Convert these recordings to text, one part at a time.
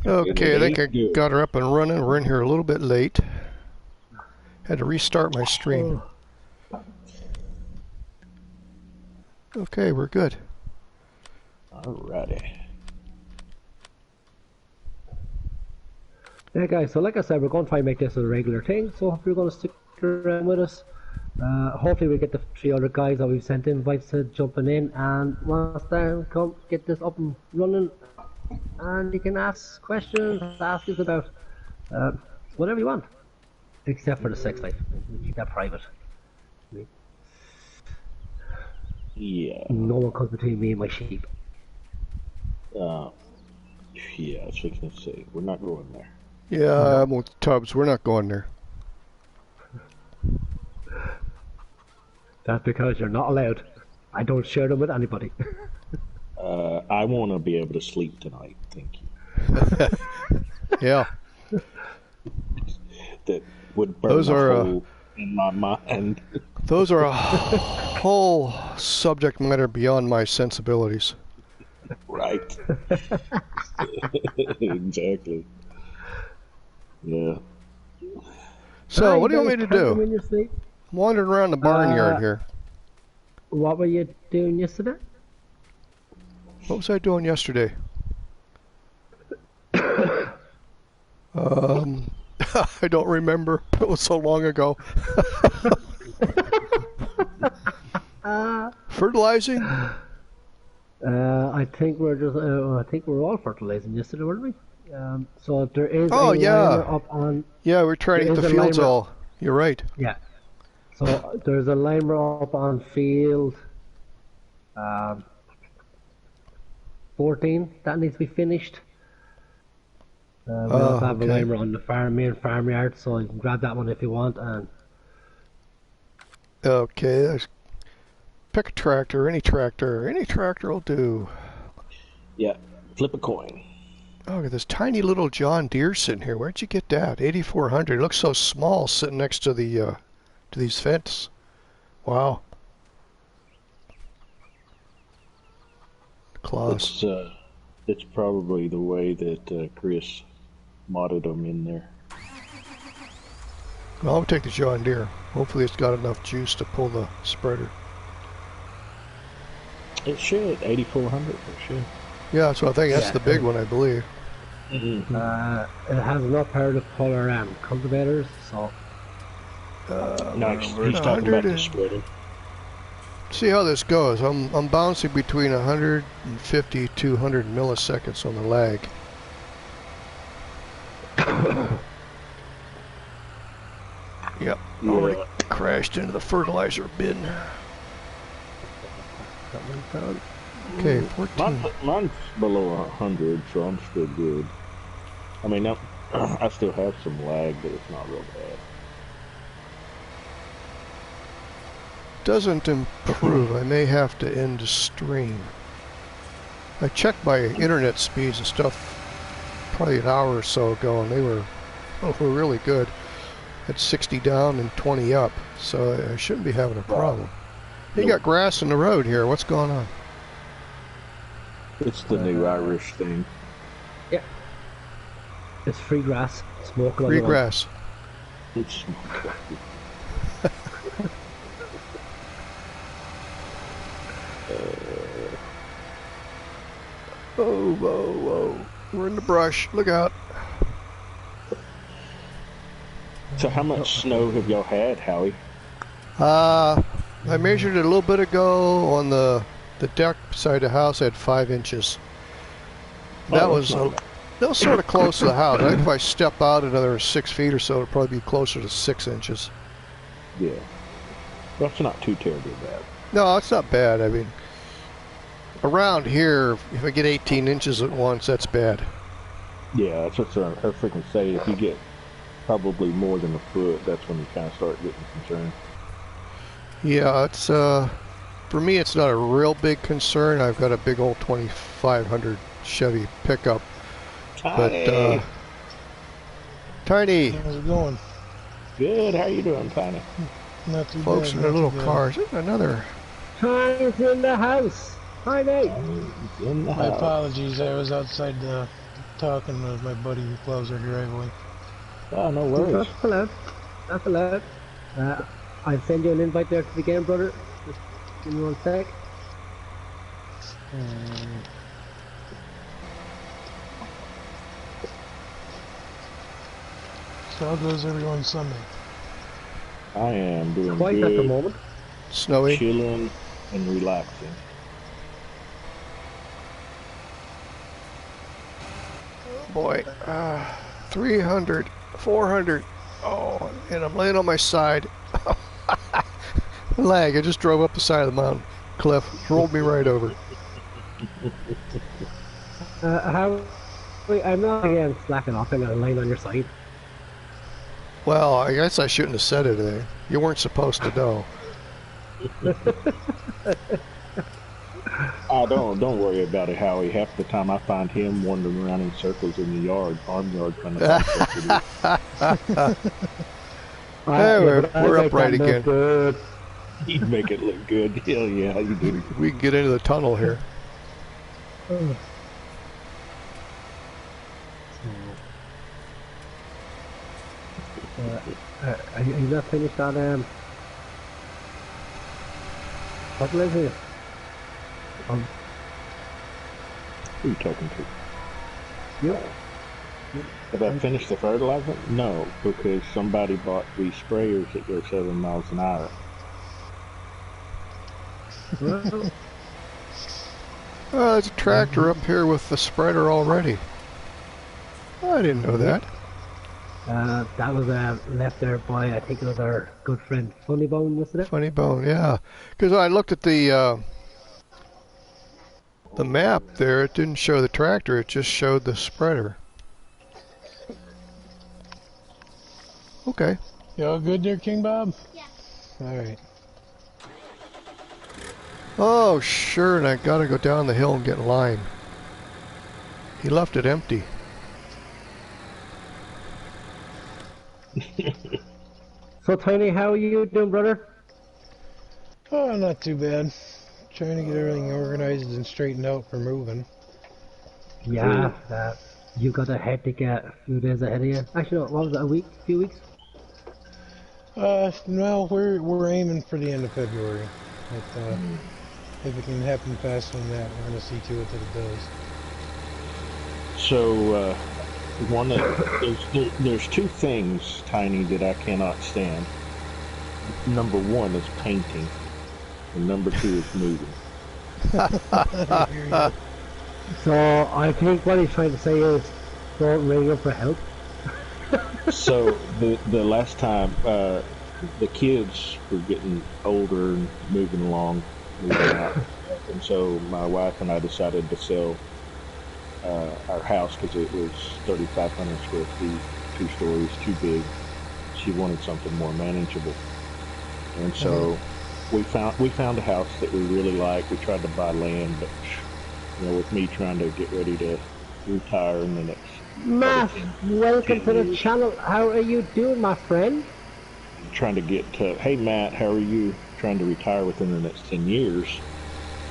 Okay, I think I got her up and running. We're in here a little bit late. Had to restart my stream. Okay, we're good. Alrighty. Yeah, guys, so like I said, we're going to try and make this a regular thing, so if you're going to stick around with us, hopefully we get the 3 other guys that we've sent invites to jumping in, and once they're come, get this up and running, and you can ask questions, ask us about whatever you want, except for the sex life. We keep that private. Yeah. No one comes between me and my sheep. Yeah, I was fixing to say, we're not going there. Yeah, I'm with Tubbs. We're not going there. That's because you're not allowed. I don't share them with anybody. I want to be able to sleep tonight, thank you. Yeah. That would burn a hole in my mind. Those are a whole subject matter beyond my sensibilities. Right. Exactly. Yeah. So, what do you want me to do? Wandering around the barnyard here. What were you doing yesterday? What was I doing yesterday? I don't remember. It was so long ago. Fertilizing? I think we're just. I think we're all fertilizing yesterday, weren't we? So there is. Oh, yeah. Up on. Yeah, we're trying to get the fields all. You're right. Yeah. So there's a limer up on field 14 that needs to be finished. We also have a limer on the main farmyard, so you can grab that one if you want. And okay, pick a tractor, any tractor will do. Yeah, flip a coin. Oh, look at this tiny little John Deere sitting here. Where'd you get that? 8400. It looks so small sitting next to the to these fence. Wow. Claws. It's probably the way that Chris modded them in there. Well, I'll take the John Deere. Hopefully it's got enough juice to pull the spreader. It should. 8400 for sure. Yeah, that's what I think. That's the big one, I believe. Mm-hmm. It has enough power to pull our cultivators, so... Nice. He's talking about the spreader. See how this goes. I'm bouncing between 150 to 200 milliseconds on the lag. Yep, already crashed into the fertilizer bin. That one found. Okay, 14. Mine's below 100, so I'm still good. I mean, I still have some lag, but it's not real bad. Doesn't improve. I may have to end the stream. I checked my internet speeds and stuff probably an hour or so ago, and they were really good. At 60 down and 20 up, so I shouldn't be having a problem. You got grass in the road here. What's going on? It's the new Irish thing. Yeah. It's free grass. Smoke. Free grass. It's Whoa, whoa, whoa. We're in the brush. Look out. So how much snow have y'all had, Howie? I measured it a little bit ago on the deck beside the house. I had 5 inches. That was sort of close to the house. I think if I step out another 6 feet or so, it'll probably be closer to 6 inches. Yeah. That's not too terribly bad. No, it's not bad. I mean, around here, if I get 18 inches at once, that's bad. Yeah, that's what I was freaking say. If you get probably more than a foot, that's when you kind of start getting concerned. Yeah, it's for me, it's not a real big concern. I've got a big old 2500 Chevy pickup. Tiny. But Tiny. How's it going? Good. How you doing, Tiny? Not too Folks bad. in their little cars. Another. Tiny's in the house. Tiny. In the My house. apologies. I was outside talking to my buddy who plows our driveway. Oh, no worries. That's allowed. That's allowed. I'll send you an invite there to the game, brother. Just give me 1 sec. So how goes everyone's Sunday? I am doing Quiet good, at the moment. Snowy. chilling and relaxing. Boy, 300, 400. Oh, and I'm laying on my side. Lag. I just drove up the side of the mountain cliff, rolled me right over. I'm not again slacking off. I'm laying on your side. Well, I guess I shouldn't have said it there. You weren't supposed to know. Oh, don't worry about it, Howie. Half the time I find him wandering around in circles in the yard, farmyard kind of stuff. Hey, we're upright again. Good. You make it look good. Hell yeah, you do. We can get into the tunnel here. Are you not finished on fertilizer? Who are you talking to? Yep. Have I finished the fertilizer? No, because somebody bought these sprayers that go 7 miles an hour. Well, There's a tractor up here with the spreader already. I didn't know that. that was left there by, I think it was our good friend Funny Bone, wasn't it? Funny Bone, yeah. Because I looked at the map there. It didn't show the tractor. It just showed the spreader. Okay. You all good there, King Bob? Yeah. Alright. Oh, sure, and I gotta go down the hill and get lime. He left it empty. So Tiny, how are you doing, brother? Oh, not too bad. Trying to get everything organized and straightened out for moving. Yeah, you got a hectic a few days ahead of you. Actually, no, what was it, a week? A few weeks? No, we're aiming for the end of February. But, if it can happen faster than that, we're going to see to it that it does. So, there's two things, Tiny, that I cannot stand. Number one is painting, and number two is moving. So I think what he's trying to say is don't ring up for help. So the last time the kids were getting older and moving along, moving out, and so my wife and I decided to sell our house because it was 3,500 square feet, 2 stories, too big. She wanted something more manageable, and so we found a house that we really like. We tried to buy land, but with me trying to get ready to retire in the next. Matt, welcome to the channel. How are you doing, my friend? Trying to get to, hey Matt, how are you? Trying to retire within the next 10 years.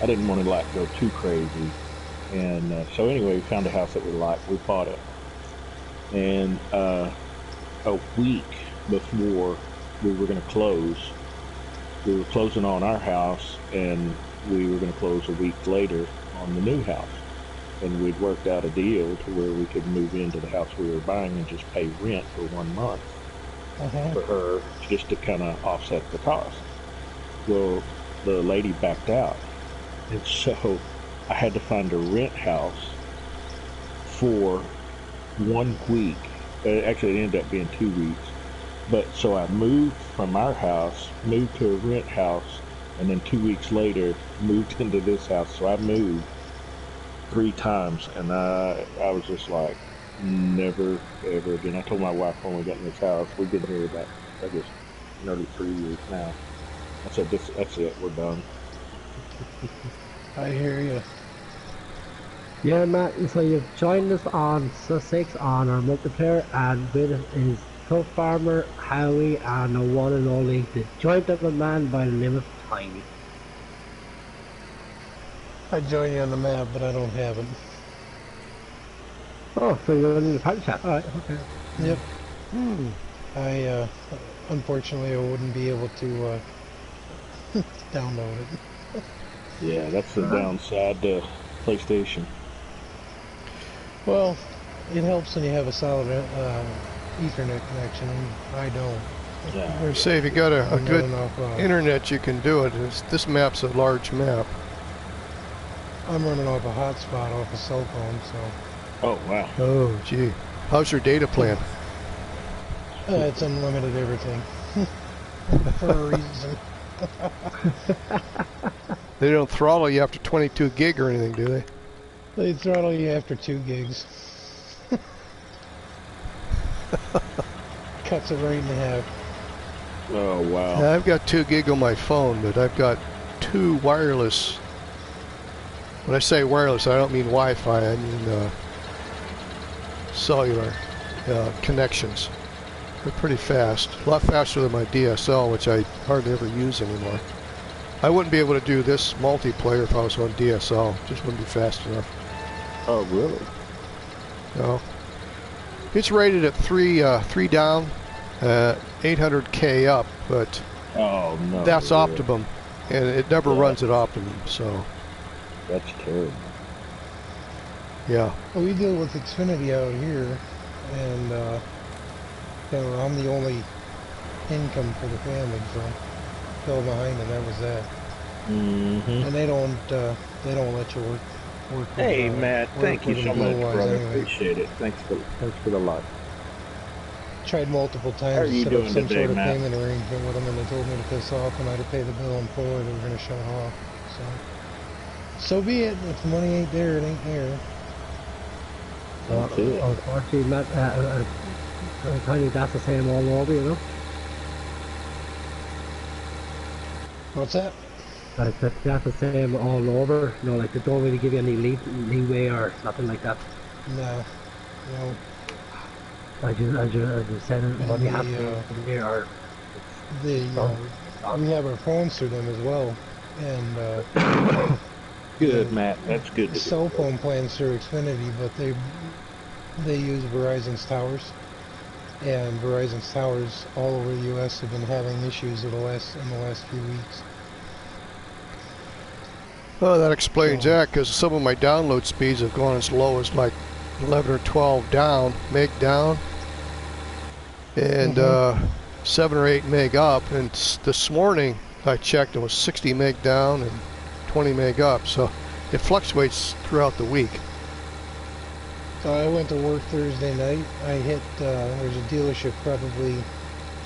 I didn't want to go too crazy. And so anyway, we found a house that we liked. We bought it. And a week before we were going to close, we were closing on our house, and we were going to close a week later on the new house. And we'd worked out a deal to where we could move into the house we were buying and just pay rent for 1 month for her, just to kind of offset the cost. Well, the lady backed out, and so I had to find a rent house for 1 week. Actually, it ended up being 2 weeks. But so I moved from our house, moved to a rent house, and then 2 weeks later moved into this house. So I moved 3 times, and I was just like, never ever again. I told my wife when we got in this house, we've been here about, I guess, nearly 3 years now. I said, that's it, we're done. I hear you. Yeah, Matt, so you've joined us on Sussex on our multiplayer, and with us is Tough Farmer, Howie, and the one and only, the joint of a man by the name of Tiny. I join you on the map, but I don't have it. Oh, so you're in the party chat. Alright, okay. Yep. Hmm. I unfortunately I wouldn't be able to download it. Yeah, that's the downside to PlayStation. Well, it helps when you have a solid Ethernet connection. I don't. Yeah. I'm going to say if you got a I'm good running off. internet, you can do it. This map's a large map. I'm running off a hotspot off a cell phone, so Oh wow. Oh, gee. How's your data plan? it's unlimited everything for a reason. They don't throttle you after 22 gig or anything, do they? They throttle you after 2 gigs. Cuts it right in half. Oh wow. Yeah, I've got 2 gig on my phone, but I've got 2 wireless. When I say wireless, I don't mean Wi-Fi. I mean cellular connections. They're pretty fast. A lot faster than my DSL, which I hardly ever use anymore. I wouldn't be able to do this multiplayer if I was on DSL. Just wouldn't be fast enough. Oh really? No. It's rated at 3 down, 800K up, but Oh no. that's really? optimum, and it never Yeah. runs at optimum. So That's terrible. yeah. Well, we deal with Xfinity out here, and you know, I'm the only income for the family, so fell behind, and that was that. Mm-hmm. And they don't let you work. Hey with, Matt, work thank you with so them much, bill-wise brother. anyway. Appreciate it. Thanks for the life. Tried multiple How are times to you set up doing some today, sort of Matt? payment arrangement with them, and they told me to piss off, and I had to pay the bill in full, or they were going to shut it off. So be it. If the money ain't there, it ain't there. That's it. Unfortunately, Matt, I tell you, that's the same all over, you know? What's that? That's the same all over. You know, like they don't really give you any leeway or nothing like that. No. You know, I just said, money has to the be there or the we have our phones through them as well, and Good, Matt. That's good to hear. cell phone plans through Xfinity, but they use Verizon's towers, and Verizon's towers all over the U.S. have been having issues in the last few weeks. Well, that explains that, because some of my download speeds have gone as low as like 11 or 12 down, meg down, and 7 or 8 meg up. And this morning I checked, it was 60 meg down and 20 meg up. So it fluctuates throughout the week. So I went to work Thursday night. I hit, there's a dealership probably,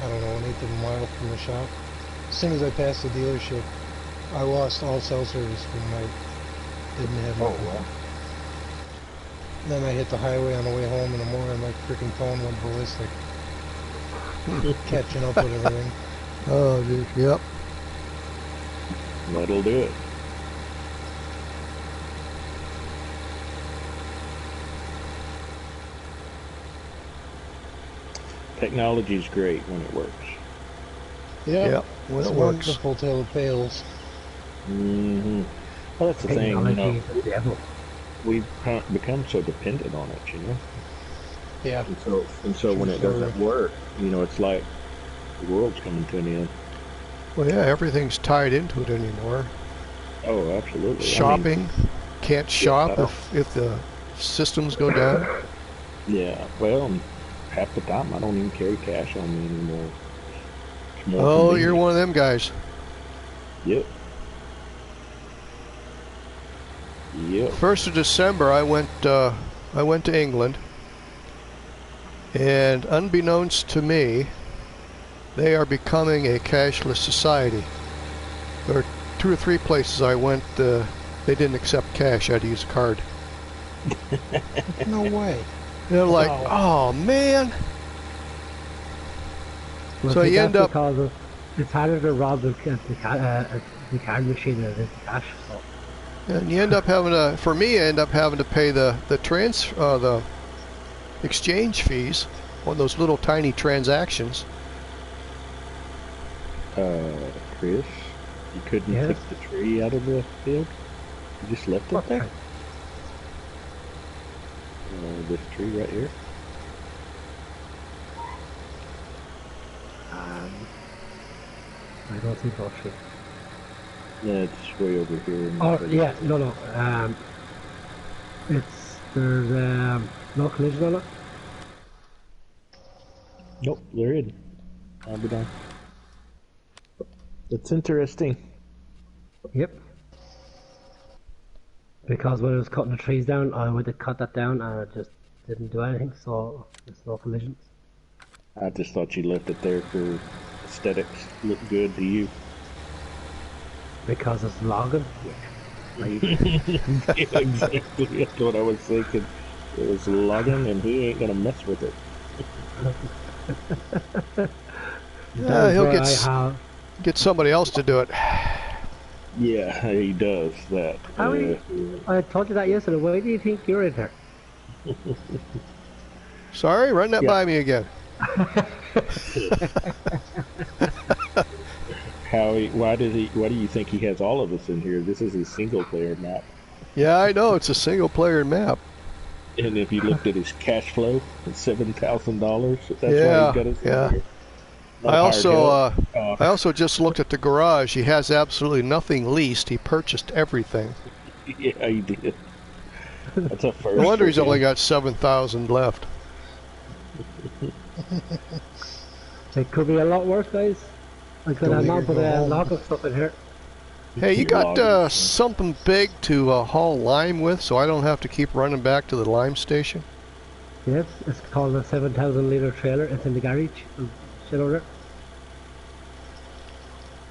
I don't know, an eighth of a mile from the shop. As soon as I passed the dealership, I lost all cell service for the night. Didn't have Oh nothing. wow. Then I hit the highway on the way home in the morning, my freaking phone went ballistic. Catching up with everything. Oh, dude, yep. That'll do it. Technology's great when it works. Yeah, Yep. Well, it's it works. wonderful till it fails. Mm-hmm. Well, that's the thing, you technology know. is the devil. We've become so dependent on it, you know. Yeah. And so when it doesn't work, you know, it's like the world's coming to an end. Well, yeah, everything's tied into it anymore. Oh, absolutely. Shopping, can't shop well. if the systems go down. Yeah. Well, half the time I don't even carry cash on me anymore. It's more Oh, convenient. you're one of them guys. Yep. Yep. 1st of December, I went to England, and unbeknownst to me, they are becoming a cashless society. There are 2 or 3 places I went, they didn't accept cash. I had to use a card. No way. They're like, Wow. oh man. Well, So see, you end that's up, because it's harder to rob the card machine than it is the cash. So. and you end up having to, for me, I end up having to pay the exchange fees on those little tiny transactions. Chris, you couldn't Yes. take the tree out of the field? You just left it there? This tree right here. I don't see those trees. Yeah, it's way over here. Oh, yeah, no. There's no collision on it. Nope, they're in. I'll be done. That's interesting. Yep. Because when I was cutting the trees down, I would have cut that down and it just didn't do anything, so there's no collisions. I just thought you left it there for aesthetics. Look good to you. Because it's logging. Right. Yeah, exactly. That's what I was thinking. It was logging, and he ain't gonna mess with it. Yeah, he'll get somebody else to do it. Yeah, he does that. I told you that yesterday. Why do you think you're in here? Sorry, run that by me again. Howie, why do you think he has all of us in here? This is his single player map. Yeah, I know, it's a single player map. And if you looked at his cash flow, it's $7,000. That's why he got us in here. I also just looked at the garage. He has absolutely nothing leased. He purchased everything. Yeah, he did. That's a first. No wonder he's only got 7,000 left. It could be a lot worse, guys. I could have not put a lot of stuff in here. Hey, you got something big to haul lime with, so I don't have to keep running back to the lime station? Yes, it's called a 7,000 litre trailer. It's in the garage. Shit over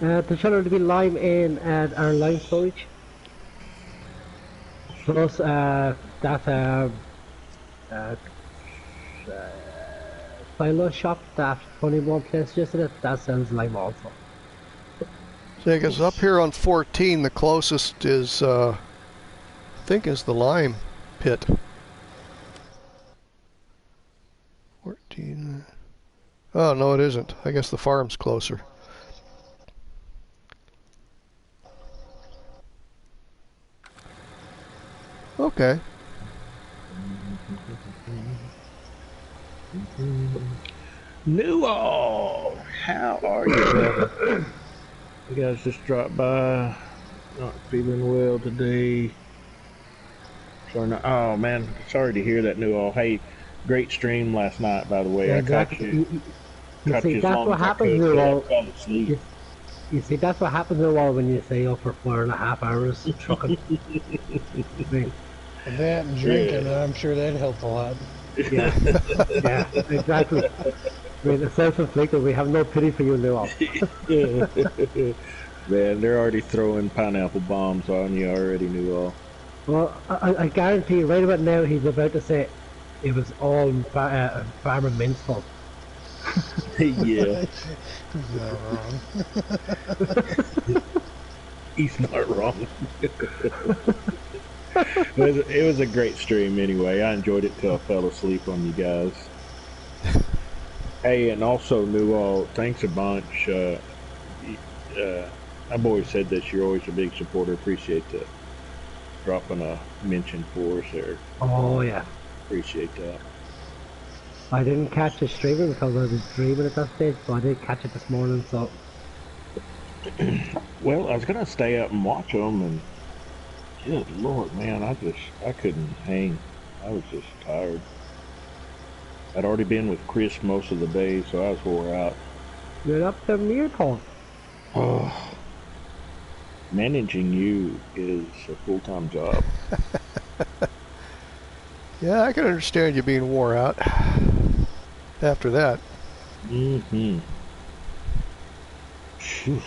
there. The trailer to be lime in at our lime storage. Plus that silo shop that Funny One place yesterday, that sells lime also. So I guess up here on 14, the closest is, I think, is the lime pit. 14. Oh, no, it isn't. I guess the farm's closer. Okay. Newell, how are you, brother? You guys just dropped by. Not feeling well today. Oh man, sorry to hear that, Newell. Hey, great stream last night, by the way. Yeah, I exactly. caught You see, you as that's long what as I happens, could, Newell. but I fell asleep. You see, that's what happens in a while when you stay up for 4.5 hours trucking. That and drinking, I'm sure that helped a lot. Yeah, yeah, exactly. I mean, it's self-inflicted. We have no pity for you, Newell. Man, they're already throwing pineapple bombs on you already, Newell. Well, I guarantee you, right about now, he's about to say it was all Farmer Mint's fault. Yeah. He's not wrong. He's not wrong. It was a great stream anyway. I enjoyed it till I fell asleep on you guys. Hey, and also, Newell, thanks a bunch. I've always said this, you're always a big supporter. Appreciate the dropping a mention for us there. Oh, yeah. Appreciate that. I didn't catch the streaming because I was dreaming at that stage, but I did catch it this morning, so... Well, I was going to stay up and watch them, and good Lord, man, I couldn't hang. I was just tired. I'd already been with Chris most of the day, so I was wore out. You're up to near Paul. Oh, managing you is a full-time job. Yeah, I can understand you being wore out after that. Mm-hmm. Phew.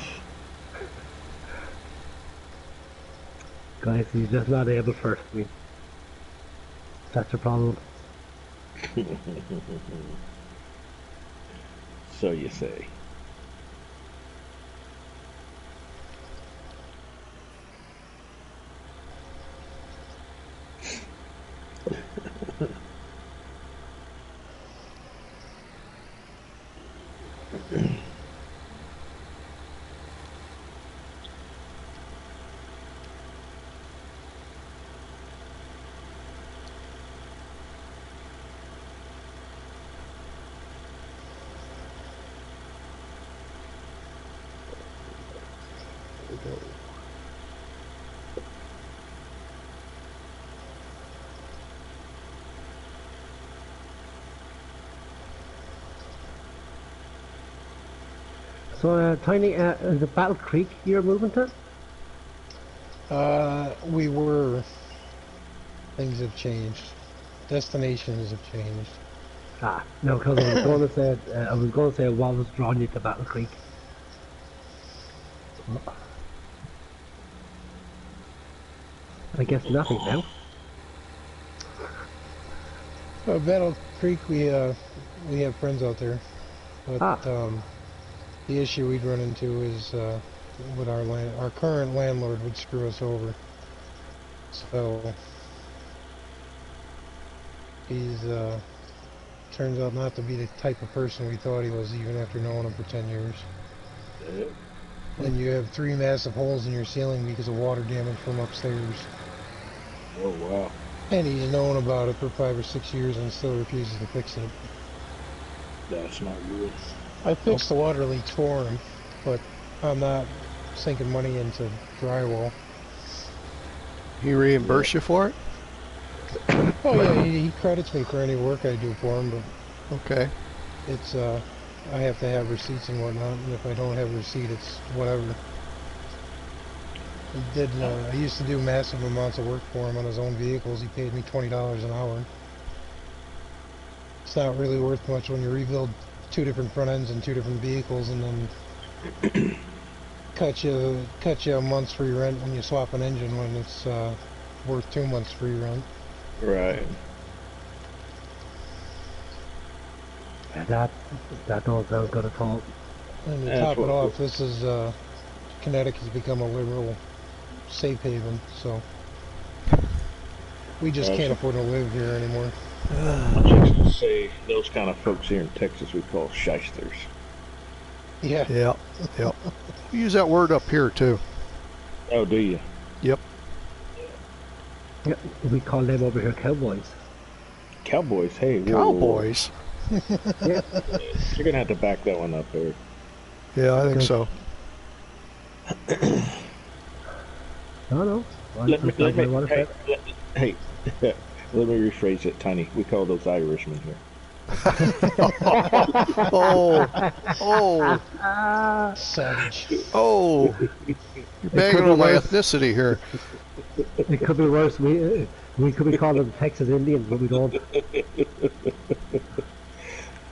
Guys, he's just not able first me. That's a problem. So you say. So, Tiny, is the Battle Creek you're moving to? We were. Things have changed. Destinations have changed. Ah, no, because I was going to say what was drawing you to Battle Creek. I guess nothing now. Battle Creek, we have friends out there, but the issue we'd run into is with our current landlord would screw us over. So he's turns out not to be the type of person we thought he was, even after knowing him for 10 years. And you have 3 massive holes in your ceiling because of water damage from upstairs. Oh, wow. And he's known about it for 5 or 6 years and still refuses to fix it. That's not good. I fixed the water leaks for him, but I'm not sinking money into drywall. He reimburse you for it? Oh yeah, he credits me for any work I do for him, but Okay. it's I have to have receipts and whatnot, and if I don't have a receipt, it's whatever. He did. I used to do massive amounts of work for him on his own vehicles. He paid me $20 an hour. It's not really worth much when you rebuild 2 different front ends and 2 different vehicles, and then cut you a month's free rent when you swap an engine when it's worth 2 months free rent. Right. That don't sound good at all. And to top it off, this is Connecticut's become a liberal safe haven, so we just can't afford to live here anymore. I used to say those kind of folks here in Texas we call shysters. Yeah. Yep. We use that word up here too. Oh, do you? Yep. Yeah, we call them over here cowboys. Cowboys, hey. Whoa, Cowboys? Yeah. You're going to have to back that one up there. Yeah, I think so. No. Let me rephrase it, Tiny. We call those Irishmen here. Oh. Savage. Oh. You're bagging on my ethnicity here. It could be worse. We could be calling them Texas Indians, but we don't.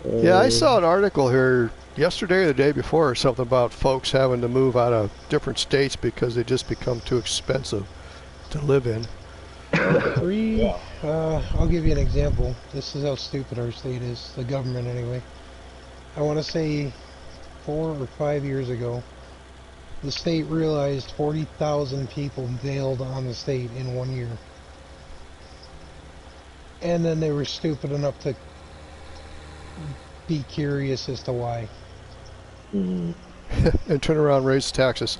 Yeah, I saw an article here yesterday or the day before or something about folks having to move out of different states because they just become too expensive to live in. I'll give you an example. This is how stupid our state is, the government anyway. I want to say 4 or 5 years ago, the state realized 40,000 people bailed on the state in 1 year. And then they were stupid enough to be curious as to why. Mm. And turn around and raise taxes.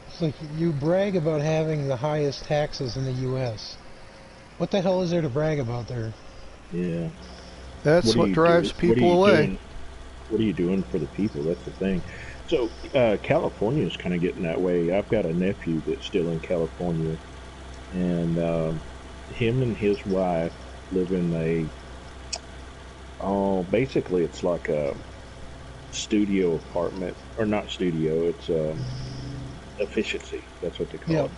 It's like you brag about having the highest taxes in the U.S. What the hell is there to brag about there? Yeah. That's what drives people away. What are you doing for the people? That's the thing. So California is kind of getting that way. I've got a nephew that's still in California, and him and his wife live in basically it's like a studio apartment, or not studio, it's efficiency. That's what they call it.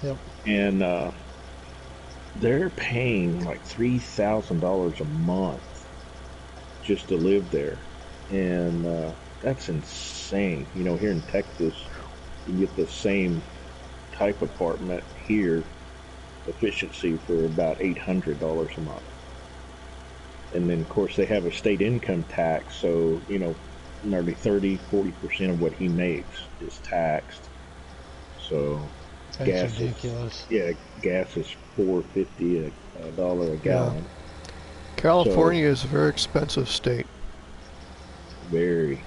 Yep. And they're paying like $3,000 a month just to live there, and that's insane. You know, here in Texas, you get the same type apartment here, efficiency, for about $800 a month. And then, of course, they have a state income tax, so, you know, nearly 40% of what he makes is taxed. So That's gas ridiculous. Gas is $4.50 a dollar a gallon. California is a very expensive state. Very.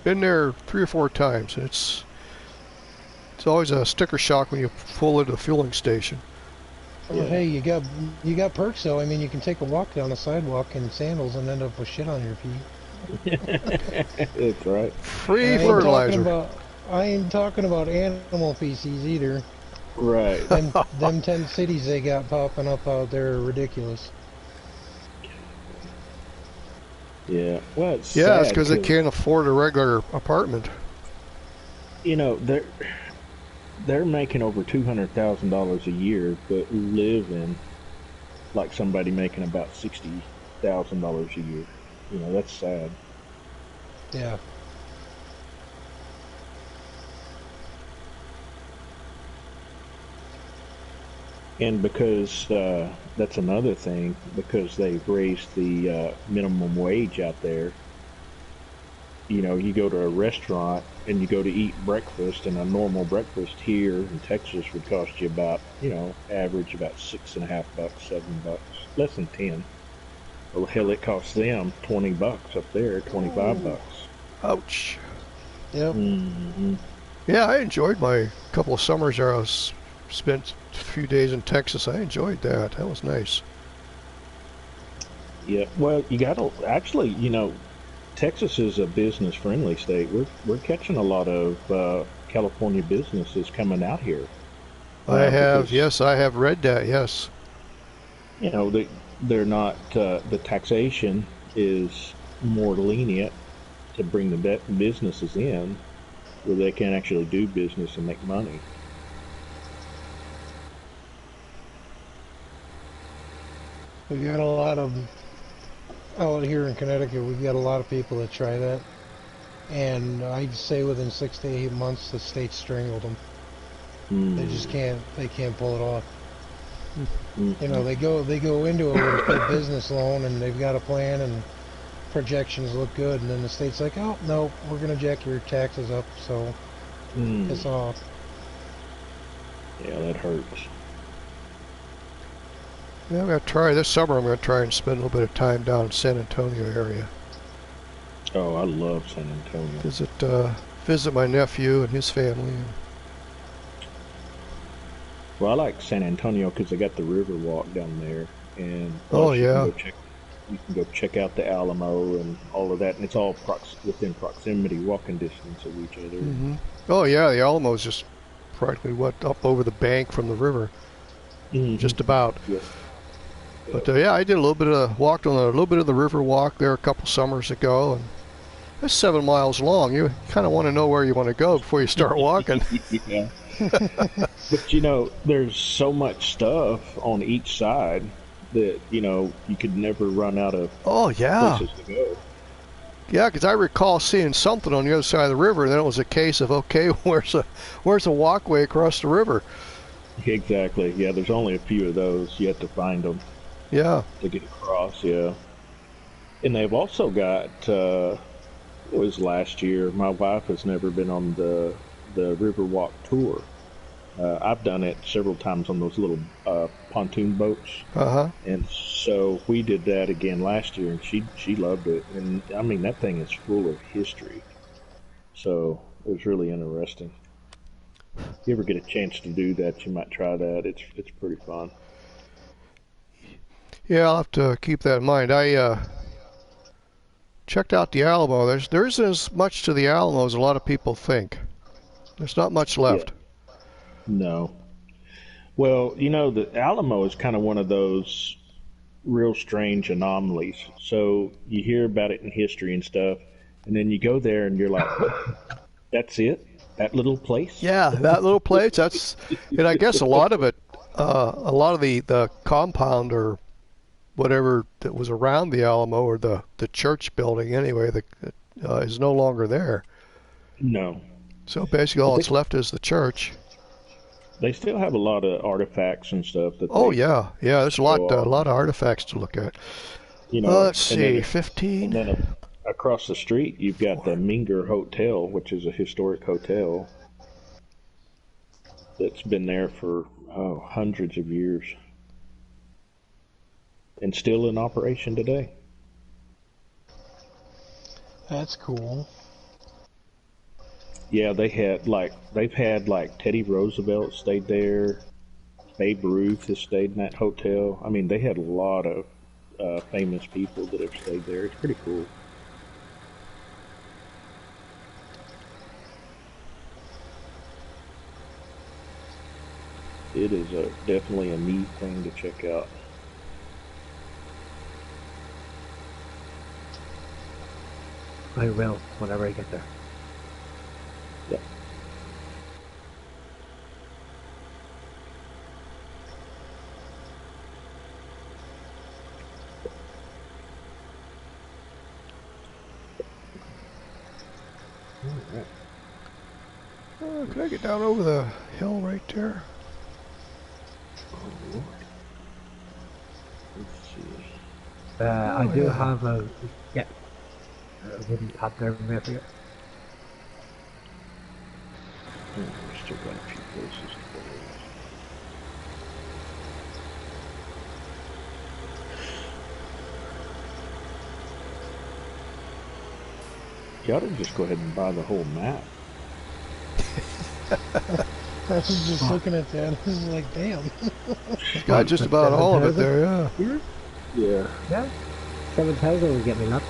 Been there 3 or 4 times. It's always a sticker shock when you pull into the fueling station. Well, hey, you got perks though. I mean, you can take a walk down the sidewalk in sandals and end up with shit on your feet. That's right. Free fertilizer. I ain't talking about animal feces either. Right. Them 10 cities they got popping up out there are ridiculous. Yeah. Well, it's Yeah, it's sad because they because can't afford a regular apartment. they're making over $200,000 a year, but living like somebody making about $60,000 a year. That's sad. Yeah. And because that's another thing, because they've raised the minimum wage out there. You go to a restaurant and you go to eat breakfast, and a normal breakfast here in Texas would cost you about, average about $6.50, $7, less than 10. Well, hell, it costs them $20 up there, 25 Ooh, bucks. ouch. Yep. Mm-hmm. Yeah, I enjoyed my couple of summers there. Spent a few days in Texas. I enjoyed that. That was nice. Yeah. Well, you got to actually, Texas is a business-friendly state. We're catching a lot of California businesses coming out here because Yes, I have read that. Yes. they're not the taxation is more lenient to bring the businesses in where they can actually do business and make money. We've got a lot of out here in Connecticut. We've got a lot of people that try that, and I'd say within 6 to 8 months, the state strangled them. They just Mm. can't. They can't pull it off. Mm-mm. They go into it with a good business loan, and they've got a plan, and projections look good, and then the state's like, oh no, we're gonna jack your taxes up, so Mm. piss off. Yeah, that hurts. Yeah, I'm gonna try this summer. I'm gonna try and spend a little bit of time down in San Antonio area. Oh, I love San Antonio. Visit my nephew and his family. Well, I like San Antonio because they got the river walk down there, and Oh plus yeah. you can go check out the Alamo and all of that, and it's all within proximity, walking distance of each other. Oh yeah. The Alamo's just practically up over the bank from the river, Mm-hmm. just about. Yeah. But yeah, I did walked on a little bit of the river walk there a couple summers ago, and it's 7 miles long. You kind of want to know where you want to go before you start walking. Yeah. But there's so much stuff on each side that you could never run out of Oh yeah. places to go. Yeah, because I recall seeing something on the other side of the river, and then it was a case of, okay, where's a walkway across the river? Exactly. Yeah, there's only a few of those. You have to find them Yeah. to get across. Yeah, and they've also got. It was last year. My wife has never been on the Riverwalk tour. I've done it several times on those little pontoon boats, Uh-huh. and so we did that again last year, and she loved it. And I mean, that thing is full of history, so it was really interesting. If you ever get a chance to do that, you might try that. It's pretty fun. Yeah, I'll have to keep that in mind. I checked out the Alamo. There isn't as much to the Alamo as a lot of people think. There's not much Yeah. left. No. Well, the Alamo is kind of one of those real strange anomalies. So you hear about it in history and stuff, and then you go there and you're like, that's it? That little place? Yeah, that little place. And I guess a lot of it, a lot of the compound or whatever that was around the Alamo or the church building anyway, is no longer there. No. So basically, But all that's left is the church. they still have a lot of artifacts and stuff that Oh they yeah, yeah. There's show a off. lot of artifacts to look at. Let's And see, 15. then across the street you've got the Minger Hotel, which is a historic hotel that's been there for hundreds of years and still in operation today. That's cool. Yeah, they've had like Teddy Roosevelt stayed there, Babe Ruth has stayed in that hotel. I mean, they had a lot of famous people that have stayed there. It's pretty cool. It is definitely a neat thing to check out. I will, whenever I get there. Yep. Alright. Can I get down over the hill right there? Oh, Lord. Let's see. I do yeah. have a wooden pad there for you. Oh, we still got a few places to go. You ought to just go ahead and buy the whole map. I was just looking at that. I was like, damn. Got just about all of it there, yeah. Yeah. Yeah. 7,000 will get me that.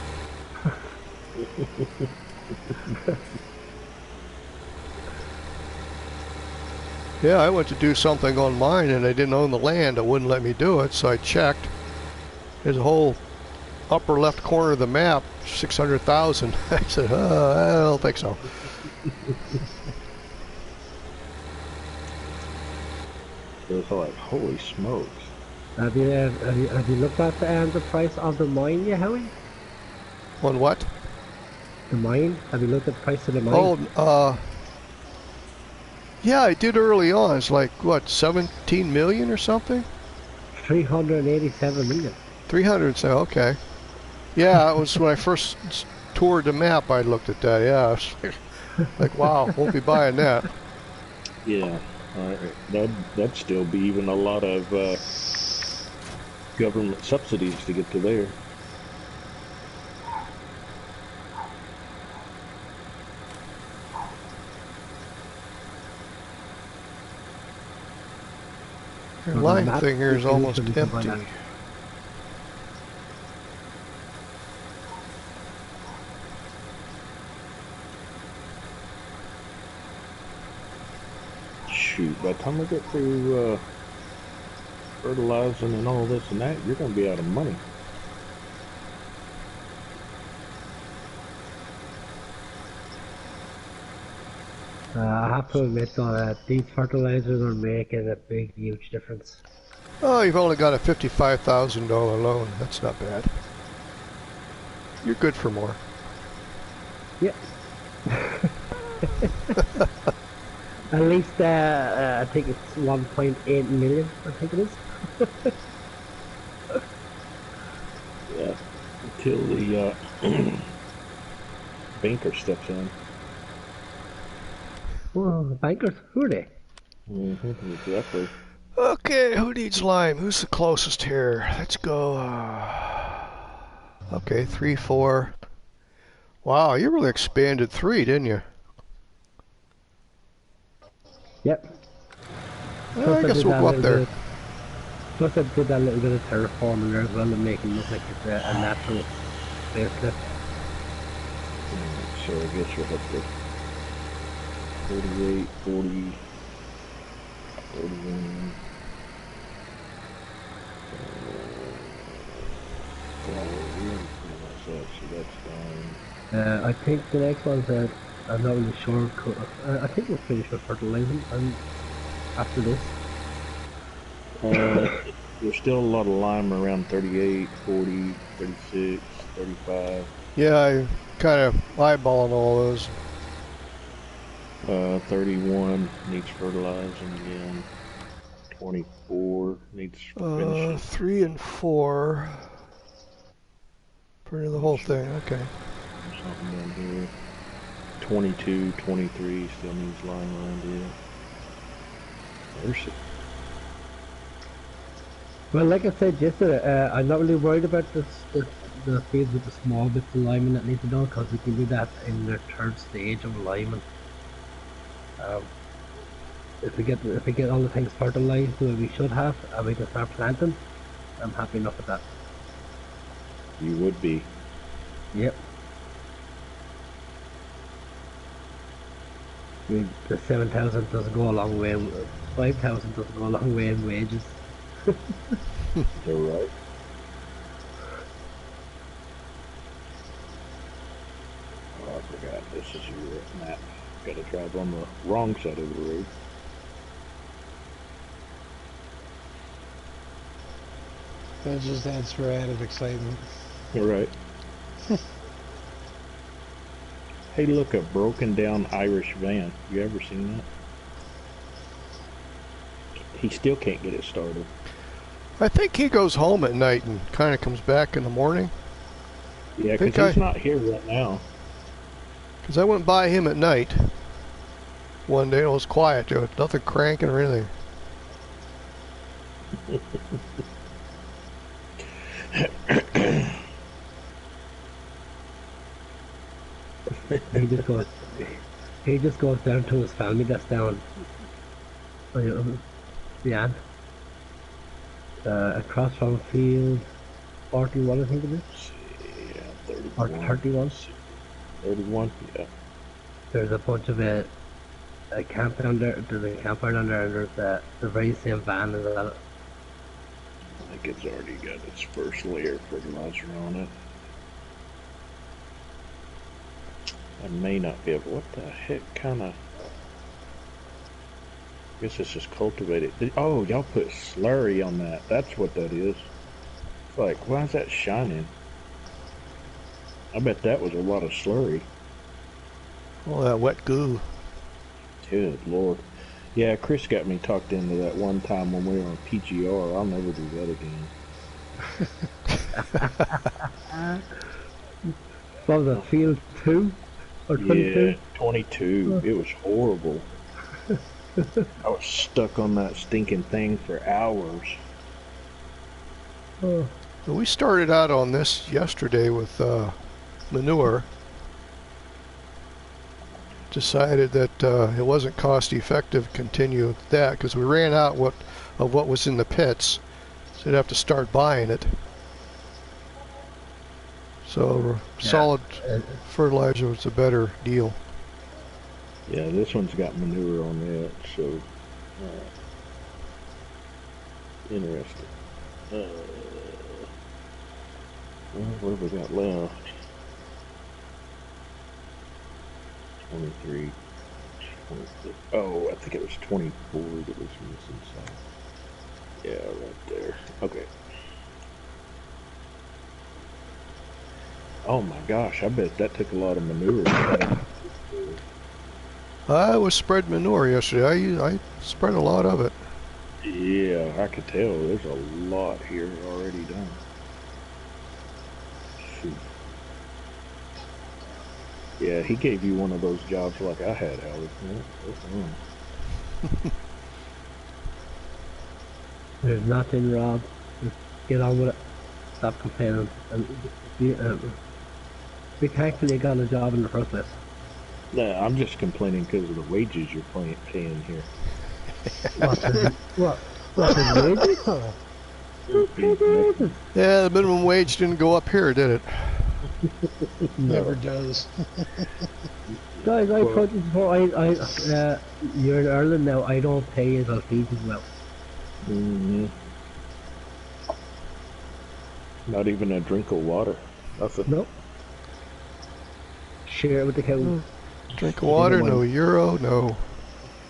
Yeah, I went to do something on mine and I didn't own the land. It wouldn't let me do it, so I checked. There's a whole upper left corner of the map, 600,000. I said, I don't think so. It was like, holy smokes. Have you looked at the price of the mine yet, Howie? On what? The mine? Have you looked at the price of the mine? Oh, yeah, I did early on. It's like, what, 17 million or something? 387 million. 300, so okay. Yeah, it was when I first toured the map, I looked at that, yeah. Like, wow, won't be buying that. Yeah. That'd still be even a lot of government subsidies to get to there. Your line thing here is almost empty. Shoot, by the time we get through fertilizing and all this and that, you're going to be out of money. I have to admit though that these fertilizers are making a big, huge difference. Oh, you've only got a $55,000 loan. That's not bad. You're good for more. Yep. At least I think it's 1.8 million. I think it is. Yeah. Until the banker steps in. Well, the bankers, who are they? Mm-hmm, exactly. Okay, who needs lime? Who's the closest here? Let's go. Okay, 3, 4. Wow, you really expanded 3, didn't you? Yep. Well, I guess we'll go up there. Plus I did that little bit of terraforming there as well to make it look like it's a natural facelift. So I guess we'll have to 48, 40, 41. So that's done. I think the next one's I'm not really sure. I think we'll finish with fertilizing and after this. There's still a lot of lime around 38, 40, 36, 35. Yeah, I kind of eyeballing all those. 31 needs fertilizing again. 24 needs finishing. 3 and 4. For the whole thing, okay. Something down here. 22, 23 still needs lime around here. There's it. Well, like I said yesterday, I'm not really worried about the phase with the small bits of liming that need to be done because we can do that in the third stage of liming. If we get all the things fertilized the way we should have, and we can start planting, I'm happy enough with that. You would be. Yep. I mean, the 7,000 doesn't go a long way. 5,000 doesn't go a long way in wages. You're right. crap, this is your map. Gotta drive on the wrong side of the road. That just adds for added excitement. Alright. Hey, look, a broken down Irish van. You ever seen that? He still can't get it started. I think he goes home at night and kind of comes back in the morning. Yeah, because he's not here right now. Because I went by him at night one day. It was quiet. There was nothing cranking or anything. He just goes down to his family that's down. Yeah. Across from field 41, I think it is. Yeah, 31. Or 31. 31, yeah. There's a bunch of a camp down there. There's a campfire down there, and there's the very same van as well. I think it's already got its first layer of fertilizer on it. I may not be able. What the heck kind of? I guess it's just cultivated. Oh, y'all put slurry on that. That's what that is. It's like, why is that shining? I bet that was a lot of slurry. All that wet goo. Good Lord. Yeah, Chris got me talked into that one time when we were on PGR. I'll never do that again. What was it, field 2? Or 22? Yeah, 22. It was horrible. I was stuck on that stinking thing for hours. Oh. We started out on this yesterday with manure. Decided that it wasn't cost effective to continue with that because we ran out of what was in the pits, so you'd have to start buying it. So solid fertilizer was a better deal. Yeah, this one's got manure on it, so interesting. What have we got left? 23, 26. Oh, I think it was 24 that was missing. So, yeah, right there. Okay. Oh my gosh, I bet that took a lot of manure. I was spreading manure yesterday. I spread a lot of it. Yeah, I could tell. There's a lot here already done. Shoot. Yeah, he gave you one of those jobs like I had, Alex. Yeah, There's nothing, Rob. Just get on with it. Stop complaining. And we thankfully got a job in the first place. nah, I'm just complaining because of the wages you're paying here. What is wages? Yeah, the minimum wage didn't go up here, did it? Never does. Guys, I told you before, you're in Ireland now, I don't pay as I fees as well. Mm-hmm. Not even a drink of water. Nothing. Nope. Share it with the cows. Drink of water, no euro,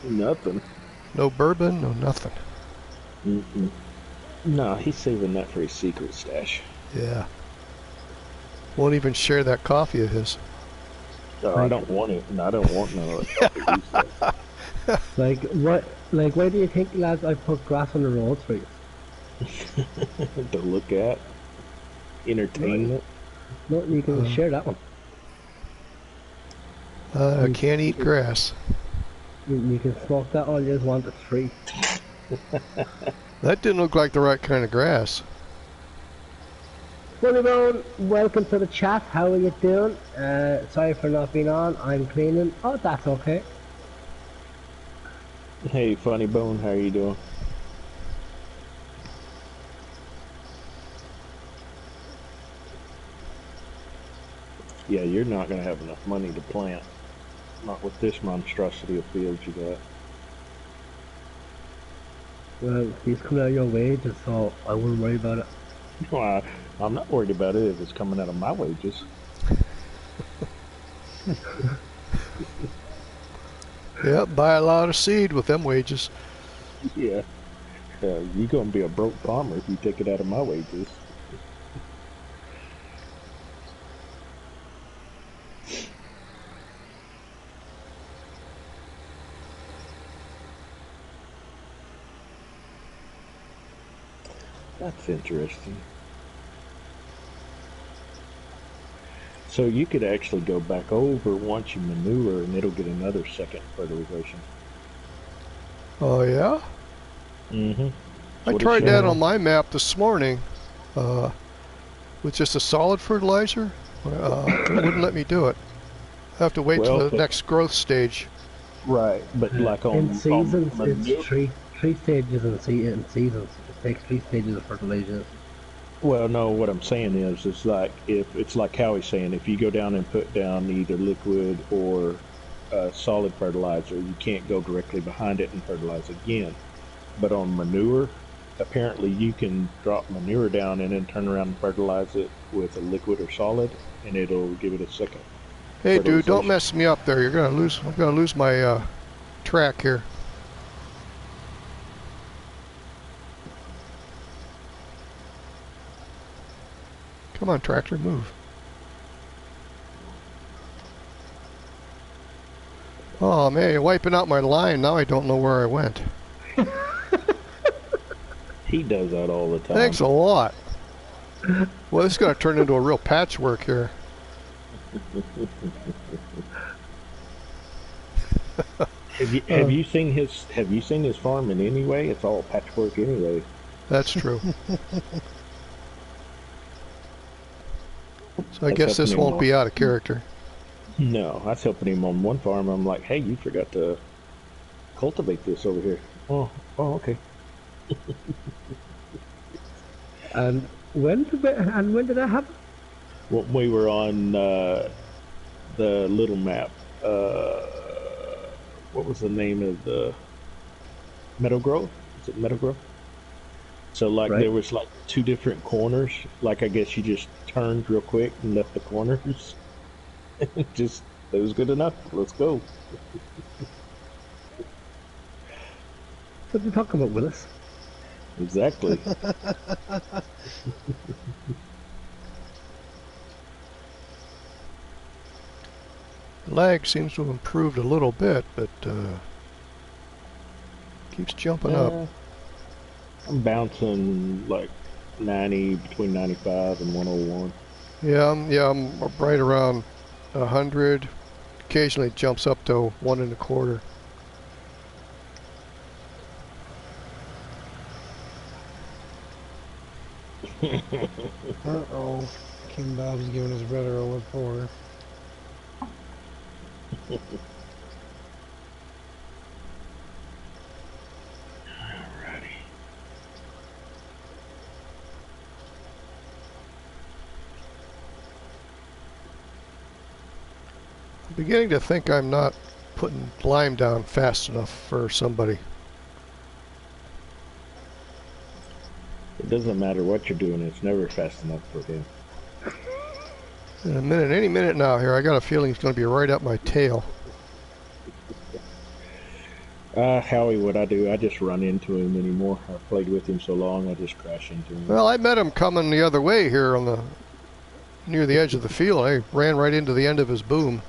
Nothing. no bourbon, no nothing. Mm-mm. No, he's saving that for his secret stash. Yeah. Won't even share that coffee of his. No, I don't want it. I don't want none of it. Like, what? Like, why do you think, lads, I put grass on the roads for you? To look at. Entertainment. No, you can share that one. I can't eat grass. You can smoke that all you just want, it's free. That didn't look like the right kind of grass. Well, everyone, welcome to the chat. How are you doing? Sorry for not being on. I'm cleaning. Oh, that's okay. Hey, Funny Bone, how you doing? Yeah, you're not going to have enough money to plant. Not with this monstrosity of fields you got. Well, he's coming out of your wages, so I wouldn't worry about it. Well, I'm not worried about it if it's coming out of my wages. Yep, buy a lot of seed with them wages. Yeah. You're going to be a broke farmer if you take it out of my wages. That's interesting. So you could actually go back over once you manure and it'll get another second fertilization. Oh yeah? Mm-hmm. I tried that on my map this morning with just a solid fertilizer. It wouldn't let me do it. I have to wait till Well, the next growth stage. right, but like In on seasons, it's manure. three stages in seasons. It takes 3 stages of fertilization. Well, no, what I'm saying is like if it's like Howie's saying, if you go down and put down either liquid or solid fertilizer, you can't go directly behind it and fertilize again. But on manure, apparently you can drop manure down and then turn around and fertilize it with a liquid or solid, and it'll give it a second Hey, dude, don't fertilization. mess me up there. You're gonna lose. I'm gonna lose my track here. Come on, tractor, move. Oh man, you're wiping out my line. Now I don't know where I went. He does that all the time. Thanks a lot. Well, this is gonna turn into a real patchwork here. Have you seen his farm in any way? It's all patchwork anyway. That's true. So I That's guess this helping him won't be out of character. No, I was helping him on one farm. I'm like, hey, you forgot to cultivate this over here. Oh, okay. And when did that happen? When we were on the little map, what was the name of the Meadow Grove? Is it Meadow Grove? So like Right. there was like two different corners. Like I guess you just turned real quick and left the corners. Just it was good enough. Let's go. What are you talking about, Willis? Exactly. Lag seems to have improved a little bit, but keeps jumping up. I'm bouncing like 90 between 95 and 101. I'm right around 100. Occasionally it jumps up to 1.25. Uh-oh. King Bob's giving his brother a lip for. Alrighty. I'm beginning to think I'm not putting lime down fast enough for somebody. It doesn't matter what you're doing, it's never fast enough for him. In a minute, any minute now here, I got a feeling he's going to be right up my tail. Howie, what I do, I just run into him anymore. I've played with him so long, I just crash into him. Well, I met him coming the other way here near the edge of the field. I ran right into the end of his boom.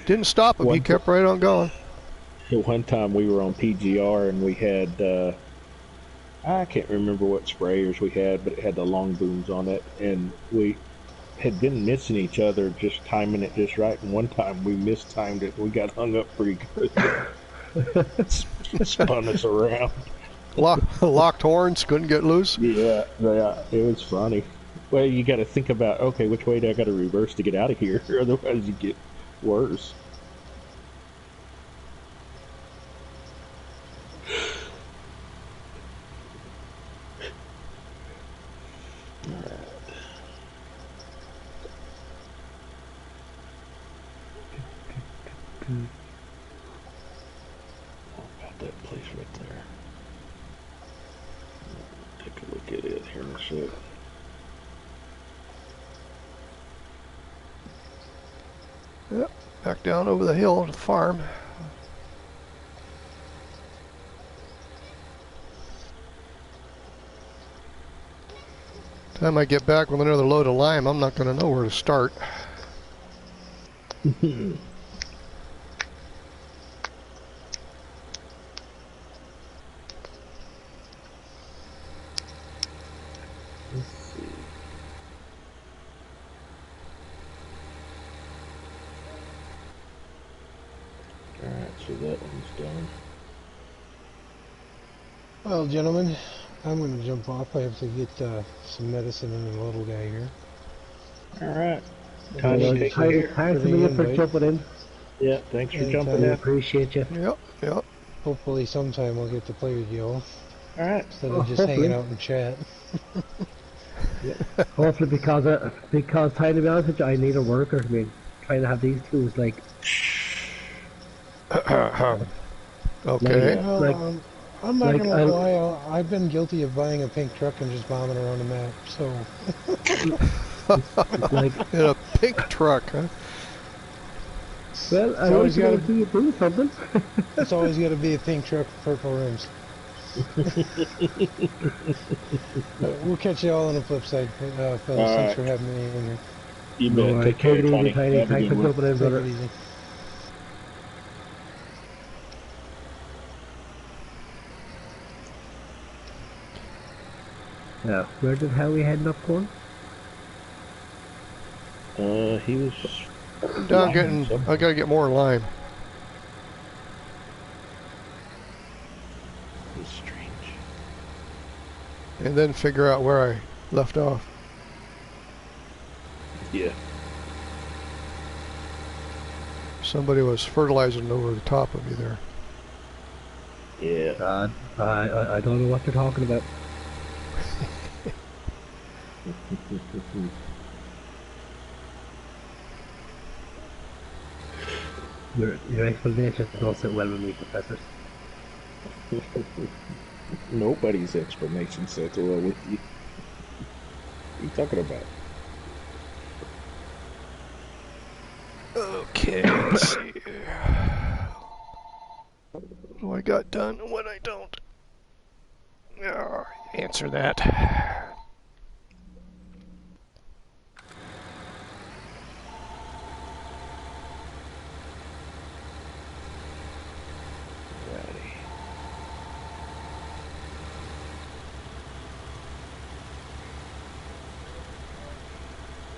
Didn't stop him. He kept right on going. One time we were on PGR and we had, I can't remember what sprayers we had, but it had the long booms on it. And we had been missing each other, just timing it just right. And one time we mistimed it. We got hung up pretty good. Spun us around. Locked horns, couldn't get loose. Yeah, it was funny. Well, you got to think about, okay, which way do I got to reverse to get out of here? Otherwise you get worse. Got that place right there. Take a look at it here in a sec. Yep, back down over the hill to the farm. Time I get back with another load of lime, I'm not going to know where to start. Alright, so that one's done. Well, gentlemen, I'm going to jump off. I have to get some medicine in the little guy here. Alright. Tiny, Appreciate take you Tiny, care. thanks for a the million for invite. jumping in. Yeah, thanks for jumping We Anytime. in. appreciate you. Yep, yep. Hopefully sometime we'll get to play with you all Alright. instead Oh, of just hanging hopefully. out and chat. Hopefully, because Tiny, to be honest with you, I need a worker. I mean, trying to have these two is like, Okay. Well, like, I'm not like, going to lie. I've been guilty of buying a pink truck and just bombing around the map. So like, In a pink truck, huh? well, I it's want always to got know to you doing something. it's always got to be a pink truck with purple rims. We'll catch you all on the flip side, fellas. Thanks Alright. for having me in here. You No bet. worries. Take Take care, it easy, Tiny. Tiny. Have a Thanks good for one. jumping in, Take brother. it easy. Yeah. Where did Howie heading up going? He was I'm down getting, I gotta get more lime. It's strange. And then figure out where I left off. Yeah. Somebody was fertilizing over the top of me there. Yeah. I don't know what you're talking about. Your explanations don't sit well with me, Professor. Nobody's explanation sets well with you. What are you talking about? Okay, let's see. What I got done and what I don't. Answer that. Alrighty.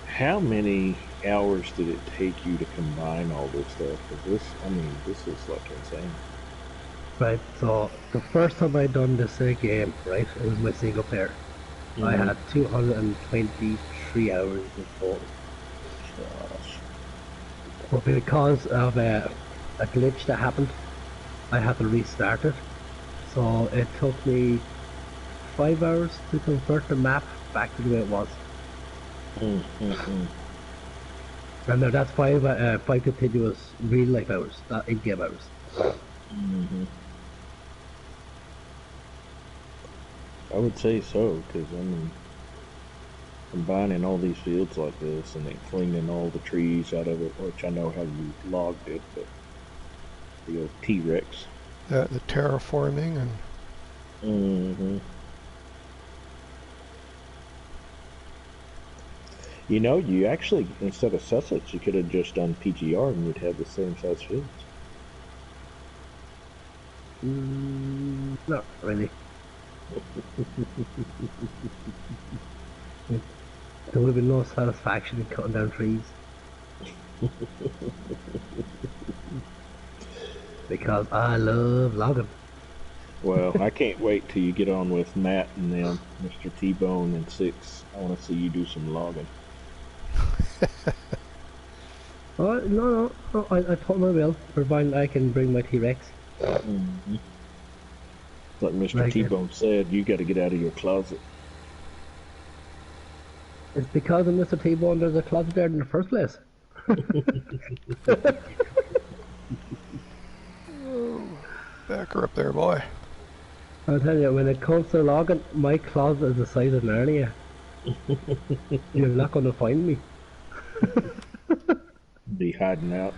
How many hours did it take you to combine all this stuff? 'Cause this, I mean, this is like insane. Right, so the first time I done this game, right, it was my single player. I had 223 hours in total. Gosh. But because of a glitch that happened, I had to restart it. So it took me 5 hours to convert the map back to the way it was. And now that's five continuous real life hours, not in-game hours. I would say so, because I mean, combining all these fields like this and then cleaning all the trees out of it, which I know how you logged it, but the old T-Rex. The terraforming and You know, you actually, instead of Sussex, you could have just done PGR and you'd have the same size fields. Not really. There would have been no satisfaction in cutting down trees. Because I love logging. Well, I can't wait till you get on with Matt and them, Mr. T-Bone and Six. I want to see you do some logging. Oh, no, I told him I will, providing I can bring my T-Rex. Like Mr. Like T-Bone said, you got to get out of your closet. It's because of Mr. T-Bone there's a closet there in the first place. back her up there, boy. I'll tell you, when it comes to logging, my closet is the size of Narnia. You're not going to find me. be hiding out.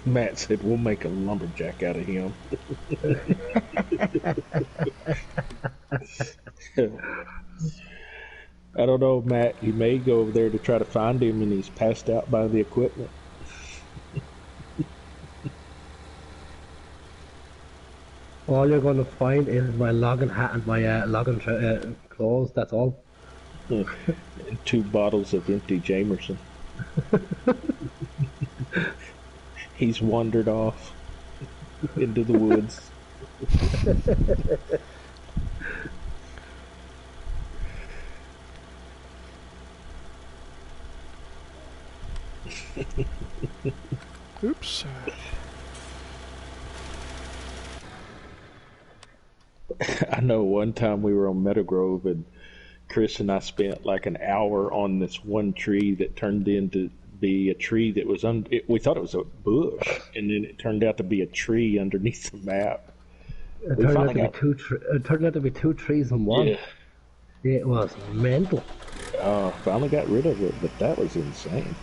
Matt said, we'll make a lumberjack out of him. I don't know, Matt. You may go over there to try to find him, and he's passed out by the equipment. All you're going to find is my logging hat and my logging clothes, that's all. And 2 bottles of empty Jameson. He's wandered off into the woods. Oops. I know one time we were on Meadowgrove and Chris and I spent like an hour on this one tree that turned into be a tree that was we thought it was a bush, and then it turned out to be a tree underneath the map. It turned out to be 2 trees in one. Yeah. It was mental. Finally got rid of it, but that was insane.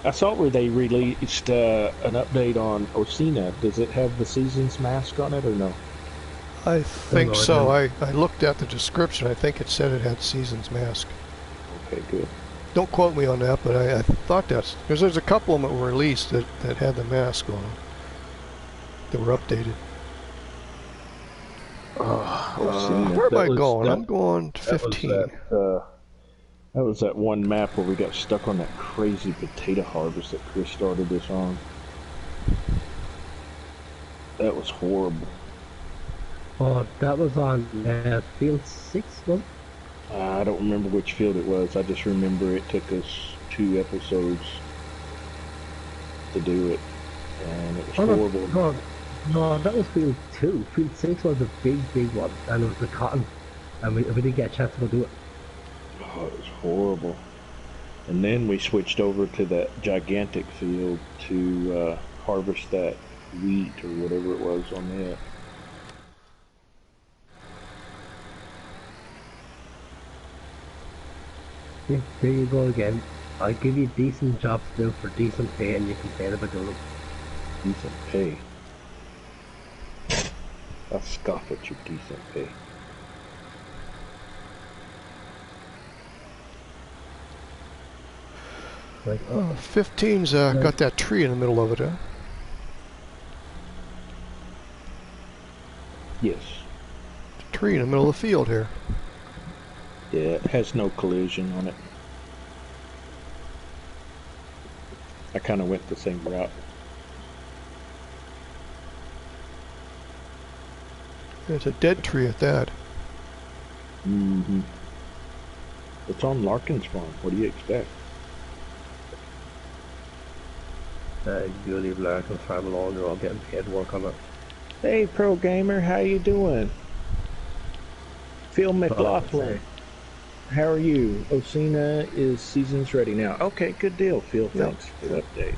I saw where they released an update on Osina. Does it have the Seasons mask on it or no? I think so. I looked at the description. I think it said it had Seasons mask. Okay, good. Don't quote me on that, but I thought that's... Because there's a couple of them that were released that had the mask on them. That were updated. Where am I going? I'm going to 15. That was that one map where we got stuck on that crazy potato harvest that Chris started us on. That was horrible. Oh, that was on field 6, wasn't it? I don't remember which field it was. I just remember it took us 2 episodes to do it, and it was horrible. No, that was field 2. Field 6 was a big one, and it was the cotton, and we didn't get a chance to go do it. Oh, it was horrible. And then we switched over to that gigantic field to harvest that wheat or whatever it was on that. Yeah, there you go again. I'll give you decent jobs to do for decent pay, and you complain about doing them. Decent pay? I'll scoff at your decent pay. Right. 15's got that tree in the middle of it, huh? Yes. The tree in the middle of the field here. Yeah, it has no collision on it. I kind of went the same route. It's a dead tree at that. Mm-hmm. It's on Larkin's farm. What do you expect? You leave Larkin's farm alone, you're all getting paid to work on it. Hey, Pro Gamer, how you doing? Phil McLaughlin, how are you? Osina is seasons ready now. Okay, good deal, Phil. Thanks for the update.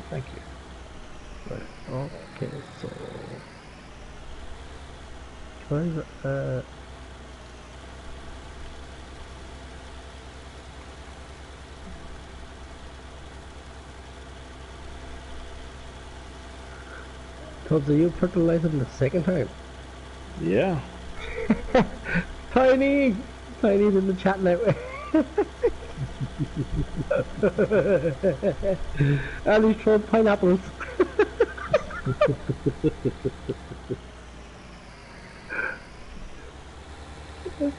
Thank you. Right. Okay, so... So do you fertilize them the second time? Yeah. Tiny's in the chat now. And he's throwing pineapples.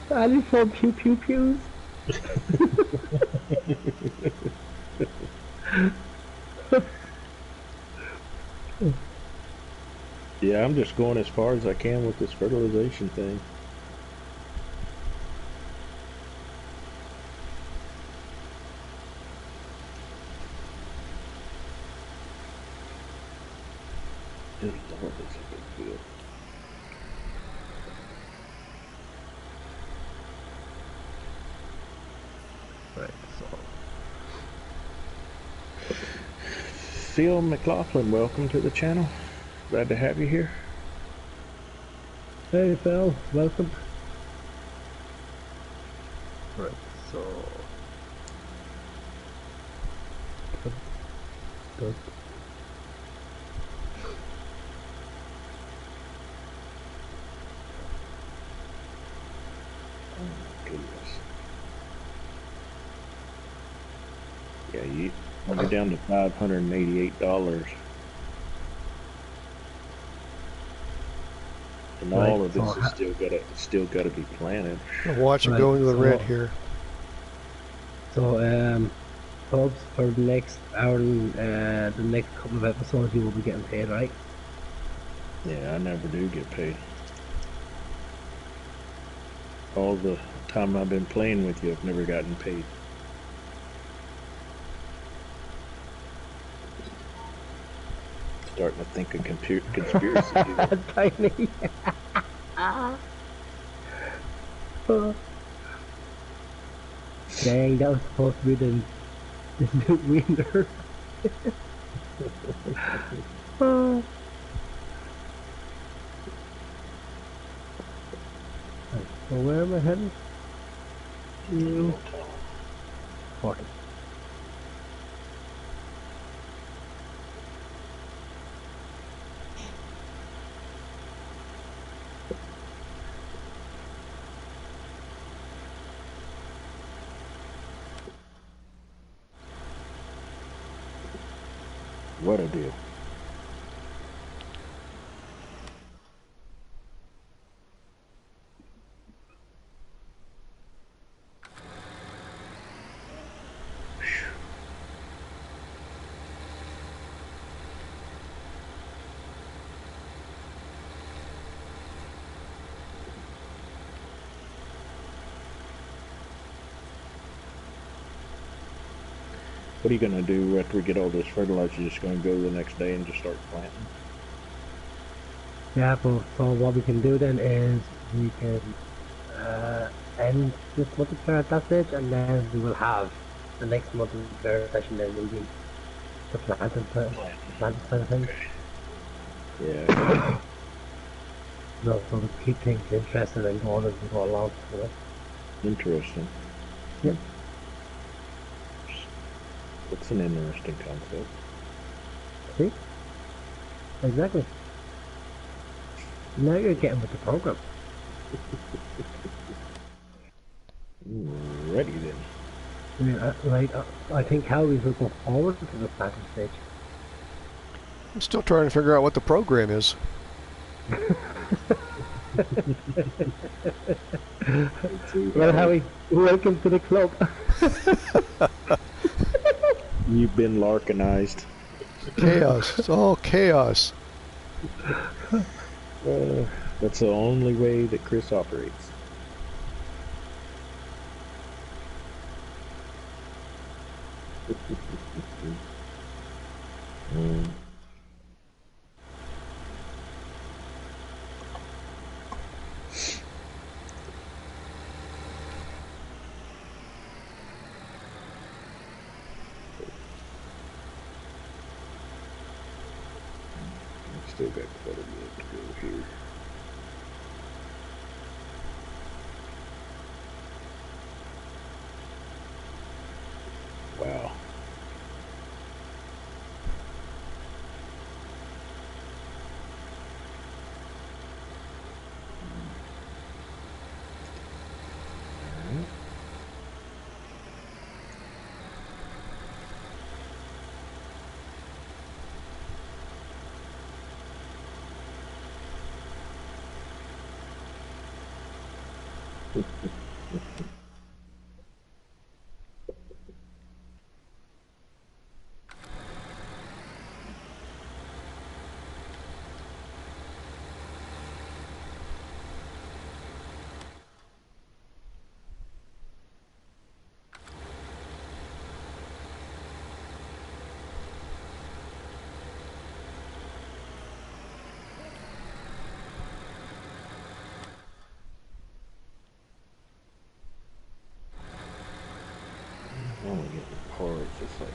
And he's throwing pew pew pews. Yeah, I'm just going as far as I can with this fertilization thing. Good Lord, that's a big field. Right, so... Phil McLaughlin, welcome to the channel. Glad to have you here. Hey Phil, welcome. Right, so good. Oh my goodness. Yeah, you're down to $588, and Right, all of so this is still gotta be planted. Watch it right, go into the red here. Pubs for the next hour and the next couple of episodes you will be getting paid, right? Yeah, I never do get paid. All the time I've been playing with you, I've never gotten paid. Starting to think a conspiracy here. Tiny. Oh, dang, that was supposed to be the new winner. Oh. Right, so where am I heading? No To telling. 40. What a deal. What are you going to do after we get all this fertilizer? You're just going to go the next day and just start planting? Yeah, but so what we can do then is we can end this multiplayer at that stage, and then we will have the next multiplayer session. Then will be the planting Planting. side of things. Okay. Yeah, I got you. No, so to keep things interesting and going as we go along. You know? Interesting. Yep. It's an interesting concept. See? Exactly. Now you're getting with the program. Ready then. Yeah, right. I think how we will go forward to the planting stage. I'm still trying to figure out what the program is. Well, Howie, welcome to the club. You've been larkinized. Chaos. It's all chaos. That's the only way that Chris operates. Mm. Still got quite a bit to go here. Wow. I'm only getting parts. It's like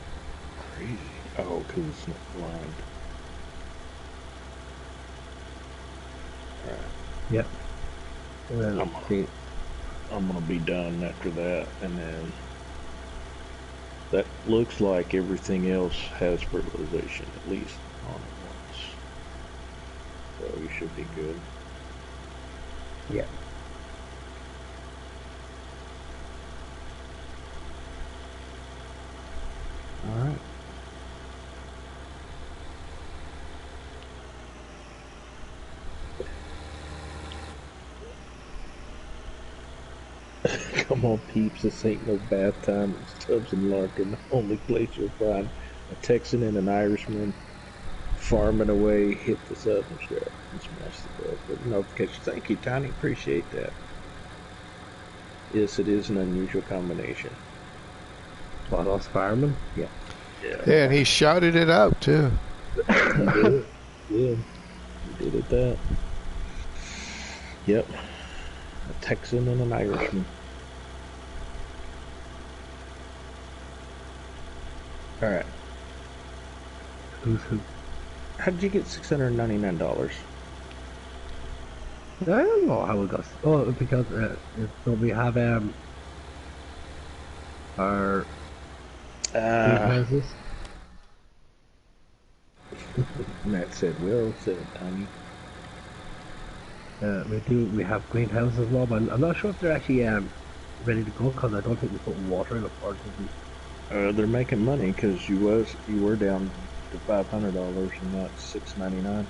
crazy. Oh, because it's not blind. Alright. Yep. Well, see, I'm gonna be done after that, and then that looks like everything else has fertilization at least on it once, so you should be good. yeah. All right. Come on, peeps, this ain't no bath time. It's Tubbs and Larkin, the only place you'll find a Texan and an Irishman farming away. Hit the southern strap and smash the bell for the notification. Thank you, Tiny. Appreciate that. Yes, it is an unusual combination. What, us firemen? Yeah. Yeah, and he shouted it out too. He did. Yeah, he did it that. Yep. A Texan and an Irishman. All right. Who's who? How did you get $699? I don't know how it goes. Oh, because so we have our greenhouses. Matt said, "Well said, Tiny." We have greenhouses now, but I'm not sure if they're actually ready to go because I don't think we put water in it or something. They're making money because you were down to $500 and now it's $699.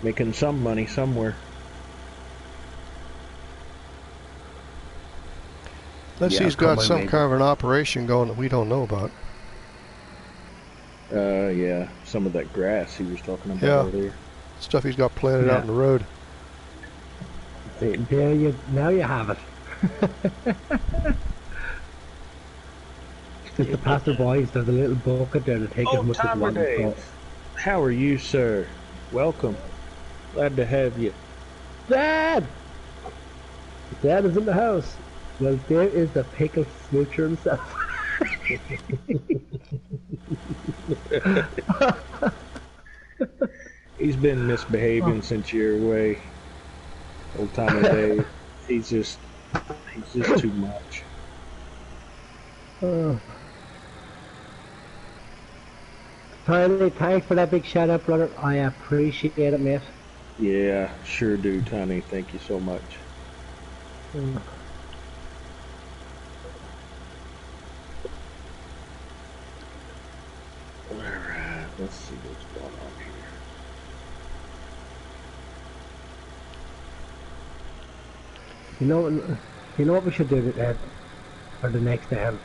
Making some money somewhere. Unless Yeah, he's got come on, some mate. kind of an operation going that we don't know about. Yeah, some of that grass he was talking about Yeah. earlier. Stuff he's got planted Yeah. out in the road. There you now you have it. Just the pastor boys, there's a little bucket there to take as much as you want. So, How are you, sir? Welcome. Glad to have you. Dad! Dad is in the house. Well, there is the pickle smoocher himself. He's been misbehaving since you're away. Old time of day. He's just too much. Tiny, thanks for that big shout out, brother. I appreciate it, mate. Yeah, sure do, Tiny. Thank you so much. Alright, let's see what's going on here. You know what we should do for the next one.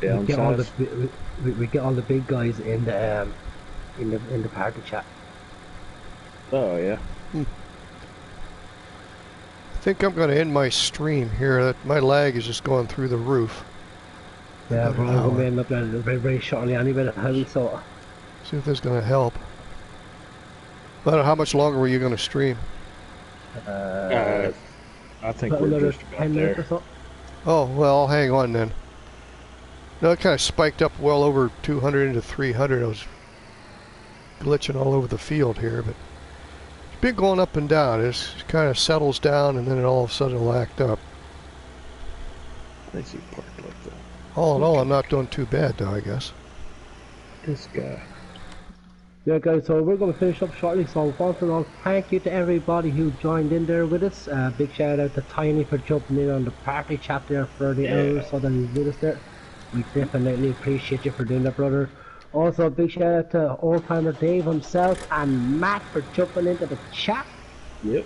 We get all Downsize? we get all the big guys in the party chat. Oh, yeah. I think I'm going to end my stream here. My lag is just going through the roof. Yeah, Another we're going hour. to end up there very, very shortly anyway, heavy, so... See if this is going to help. I don't know how much longer were you going to stream? I think about we're another just about 10 minutes or there. so. Oh, well, I'll hang on then. No, it kind of spiked up well over 200 into 300. I was glitching all over the field here, but it's been going up and down. It kind of settles down and then it all of a sudden will act up. I see parked like that. All in all, I'm not doing too bad though, I guess. This guy. Yeah, guys, so we're going to finish up shortly, so once and all, thank you to everybody who joined in there with us. Big shout out to Tiny for jumping in on the party chat there for the hours so that he's with us there. We definitely appreciate you for doing that, brother. Also, big shout out to Old Timer Dave himself and Matt for jumping into the chat. Yep.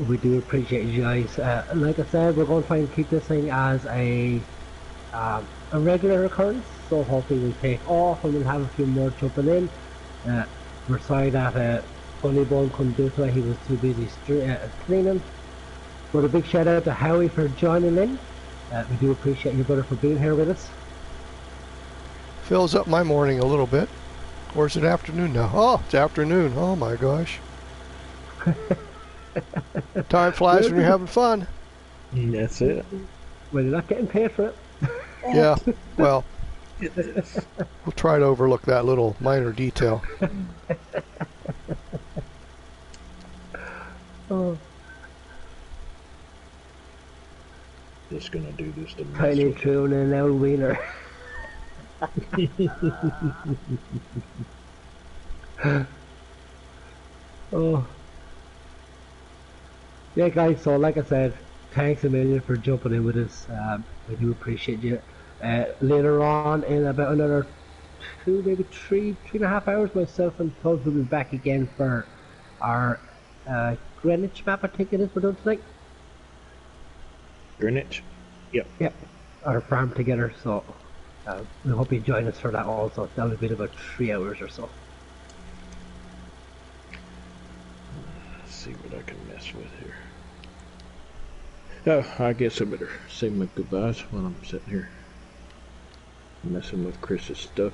We do appreciate you guys. Like I said, we're going to try and keep this thing as a regular occurrence, so hopefully we'll take off and we'll have a few more jumping in. We're sorry that Funny Bone couldn't do it tonight, he was too busy cleaning. But a big shout out to Howie for joining in. We do appreciate you, brother, for being here with us. Fills up my morning a little bit. Or is it afternoon now? Oh, it's afternoon. Oh my gosh. Time flies when you're having fun. That's it. Well, you're not getting paid for it. Yeah, well, We'll try to overlook that little minor detail. Oh, Just gonna do this to mess tiny with tune and an old wiener. Oh. Yeah, guys, so like I said, thanks a million for jumping in with us. We do appreciate you. Later on, in about another 2, maybe 3.5 hours, myself and Todd will be back again for our Greenwich map, I think it is, we're doing tonight. Greenwich? Yep. Yep, our farm together, so we hope you join us for that also. That'll be about 3 hours or so. Let's see what I can mess with here. Oh, I guess I better say my goodbyes while I'm sitting here messing with Chris's stuff.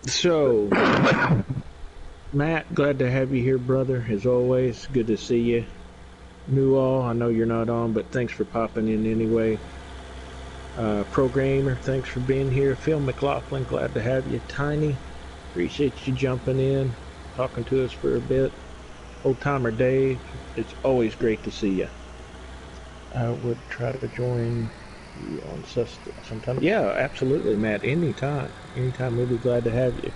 So, Matt, glad to have you here, brother, as always. Good to see you. Newall, I know you're not on, but thanks for popping in anyway. Programmer, thanks for being here. Phil McLaughlin, glad to have you. Tiny, appreciate you jumping in, talking to us for a bit. Old Timer Dave, it's always great to see you. I would try to join you on Sussex sometime. Yeah, absolutely, Matt. Anytime. Anytime, we'll be glad to have you.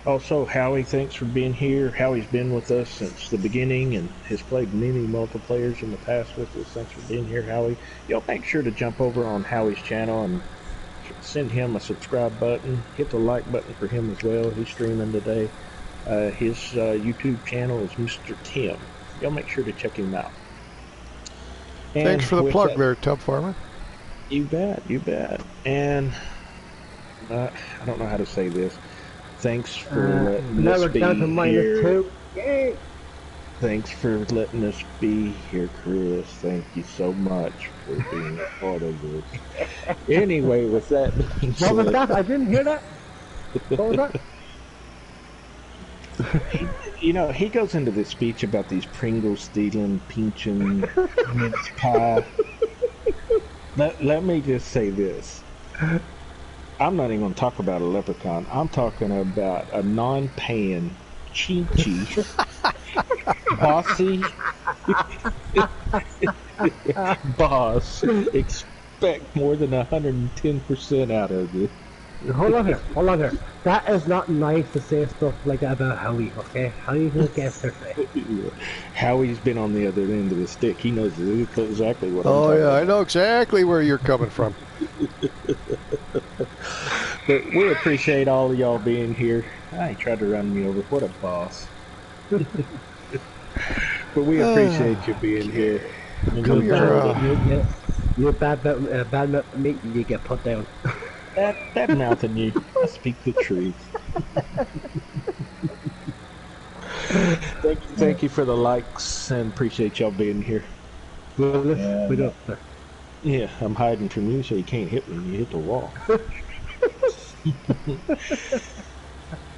Also, Howie, thanks for being here. Howie's been with us since the beginning and has played many multiplayers in the past with us. Thanks for being here, Howie. Y'all make sure to jump over on Howie's channel and send him a subscribe button. Hit the like button for him as well. He's streaming today. His YouTube channel is Mr. Tim. Y'all make sure to check him out. And thanks for the plug there, Tub Farmer. You bet, you bet. And I don't know how to say this. Thanks for letting us be here. -2. Yay! Thanks for letting us be here, Chris. Thank you so much for being a part of this. Anyway, with that being said, what was that? I didn't hear that. What was that? You know, he goes into this speech about these Pringles stealing, pinching, mince pie. Let me just say this. I'm not even going to talk about a leprechaun. I'm talking about a non-paying, chinchy, bossy boss. Expect more than 110% out of it. Hold on here. That is not nice to say stuff like that about Howie, okay? Howie's gonna guess their thing. Howie's been on the other end of the stick. He knows exactly what I'm Oh, talking yeah, about. I know exactly where you're coming from. But we appreciate all of y'all being here. He tried to run me over. What a boss. But we appreciate you being here. Come here, You're bad meat, you get put down. That mouth and you, I speak the truth. Thank you for the likes and appreciate y'all being here. We don't. Yeah, I'm hiding from you so you can't hit me when you hit the wall.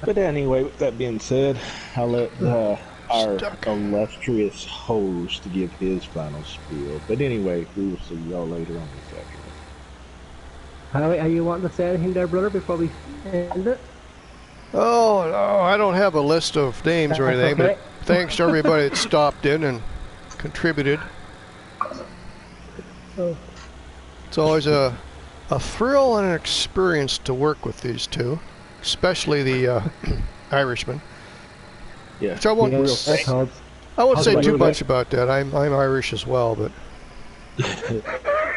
But anyway, with that being said, I'll let our illustrious host give his final spiel. But anyway, we will see y'all later on this afternoon. Howie, are you wanting to say anything there, brother, before we end it? Oh, no, I don't have a list of names or anything, okay. but thanks to everybody that stopped in and contributed. It's always a thrill and an experience to work with these two, especially the Irishman. Yeah. So I won't say too much about that. I'm Irish as well, but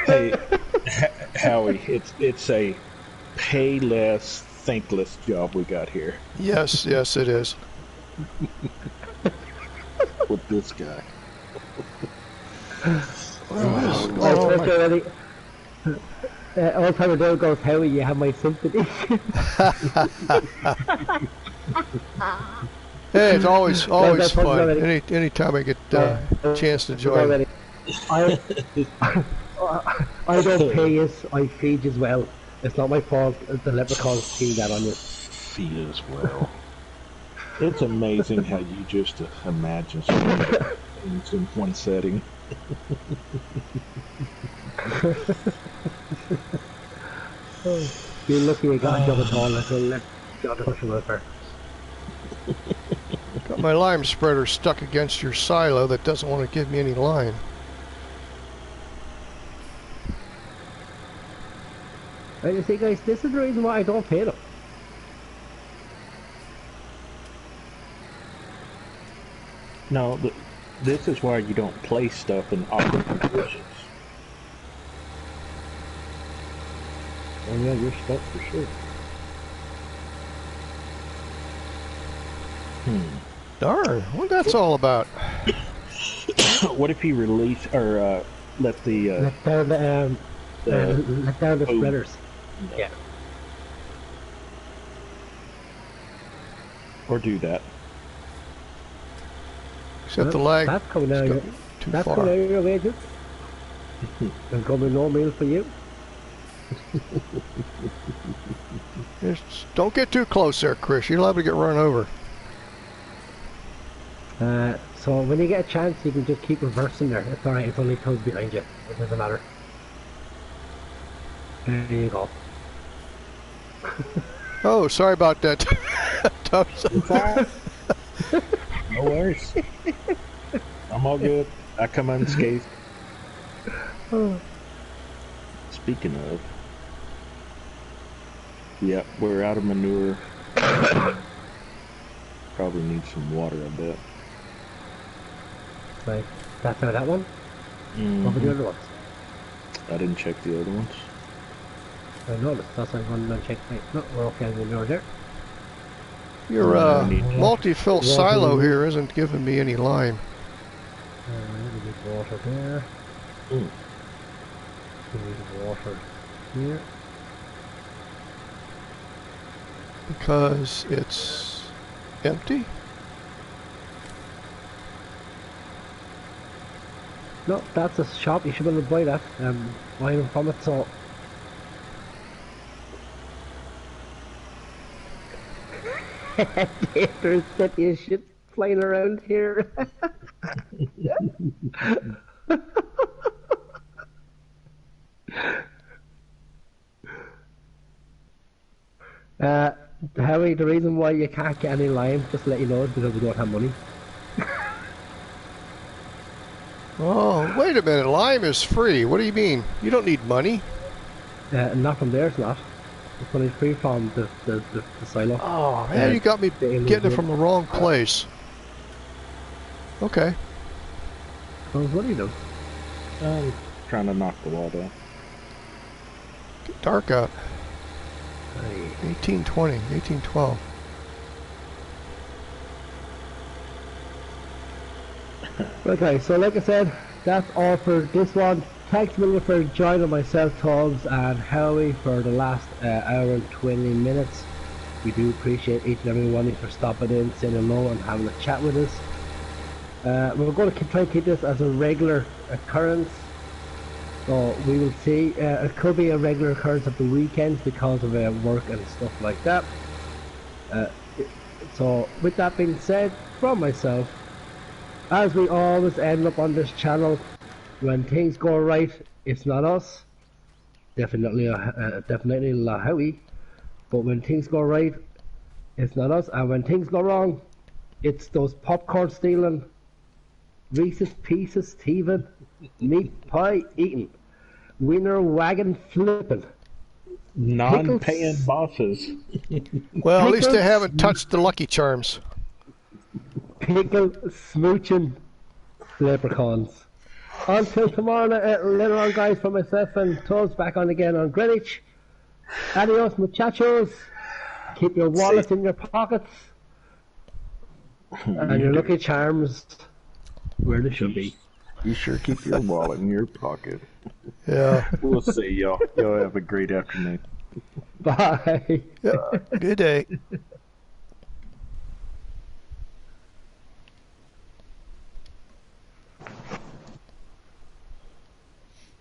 hey, Howie, it's a pay less, thankless job we got here. yes, it is. With this guy. All time ago goes, Howie, you have my sympathy. Hey, it's always fun. Anytime I get a chance to join. I don't pay you, I feed you as well. It's not my fault the leprechauns feed that on you. Feed as well. It's amazing how you just imagine so many things in one setting. Oh, be lucky you got a job at all. Like, let got to push him with her. Got my lime spreader stuck against your silo that doesn't want to give me any lime. Right, you see, guys, this is the reason why I don't pay them. No, this is why you don't place stuff in awkward positions. Oh yeah, you're stuck for sure. Darn, what that's all about? What if he release or let the Let down let down the spreaders. Yeah. or do that? Except the lag. That's coming out of your, Too that's far. coming out of your wages. There's going to be no meal for you. Don't get too close there, Chris. You're liable to get run over. So when you get a chance, you can just keep reversing there. It's alright, it's only toes behind you. It doesn't matter. There you go. Oh, sorry about that. No worries. I'm all good. I come unscathed. Speaking of, yep, we're out of manure. Probably need some water, I bet. Right. That's out that one? Mm-hmm. Over the other ones? I didn't check the other ones. I noticed. That's why I'm going to check. Right. No, we're okay on the manure there. Your multi-fill silo here isn't giving me any lime. We need water there. We need water here. Because it's empty? No, that's a shop. You should be able to buy that. Buy them from it. So. There's plenty of shit flying around here. Harry, the reason why you can't get any lime, just to let you know, is because we don't have money. Oh, wait a minute. Lime is free. What do you mean? You don't need money. Not from there, it's not. It's only free from the silo. Oh, man, you got me getting it from the wrong place. Okay. What are you doing? Trying to knock the wall down. Get dark out. Hey. 1820, 1812. Okay, so like I said, that's all for this one. Thanks a million for joining myself, Tubbs, and Howie for the last hour and 20 minutes. We do appreciate each and every one of you for stopping in, saying hello and having a chat with us. We're going to try and keep this as a regular occurrence. So we will see. It could be a regular occurrence of the weekends because of work and stuff like that. So with that being said, from myself, as we always end up on this channel, when things go right, it's not us. Definitely not Howie. But when things go right, it's not us. And when things go wrong, it's those popcorn stealing, Reese's Pieces thieving, meat pie eating, winner wagon flipping, Non-paying bosses. Well, at least they haven't touched the Lucky Charms. pickle smooching leprechauns. Until tomorrow later on, guys, for myself and Tubbs back on again on Greenwich. Adios, muchachos. Keep your wallets in your pockets. And your Lucky Charms where they should be. You sure keep your wallet in your pocket. Yeah. We'll see, y'all. Y'all have a great afternoon. Bye. Yeah. Good day.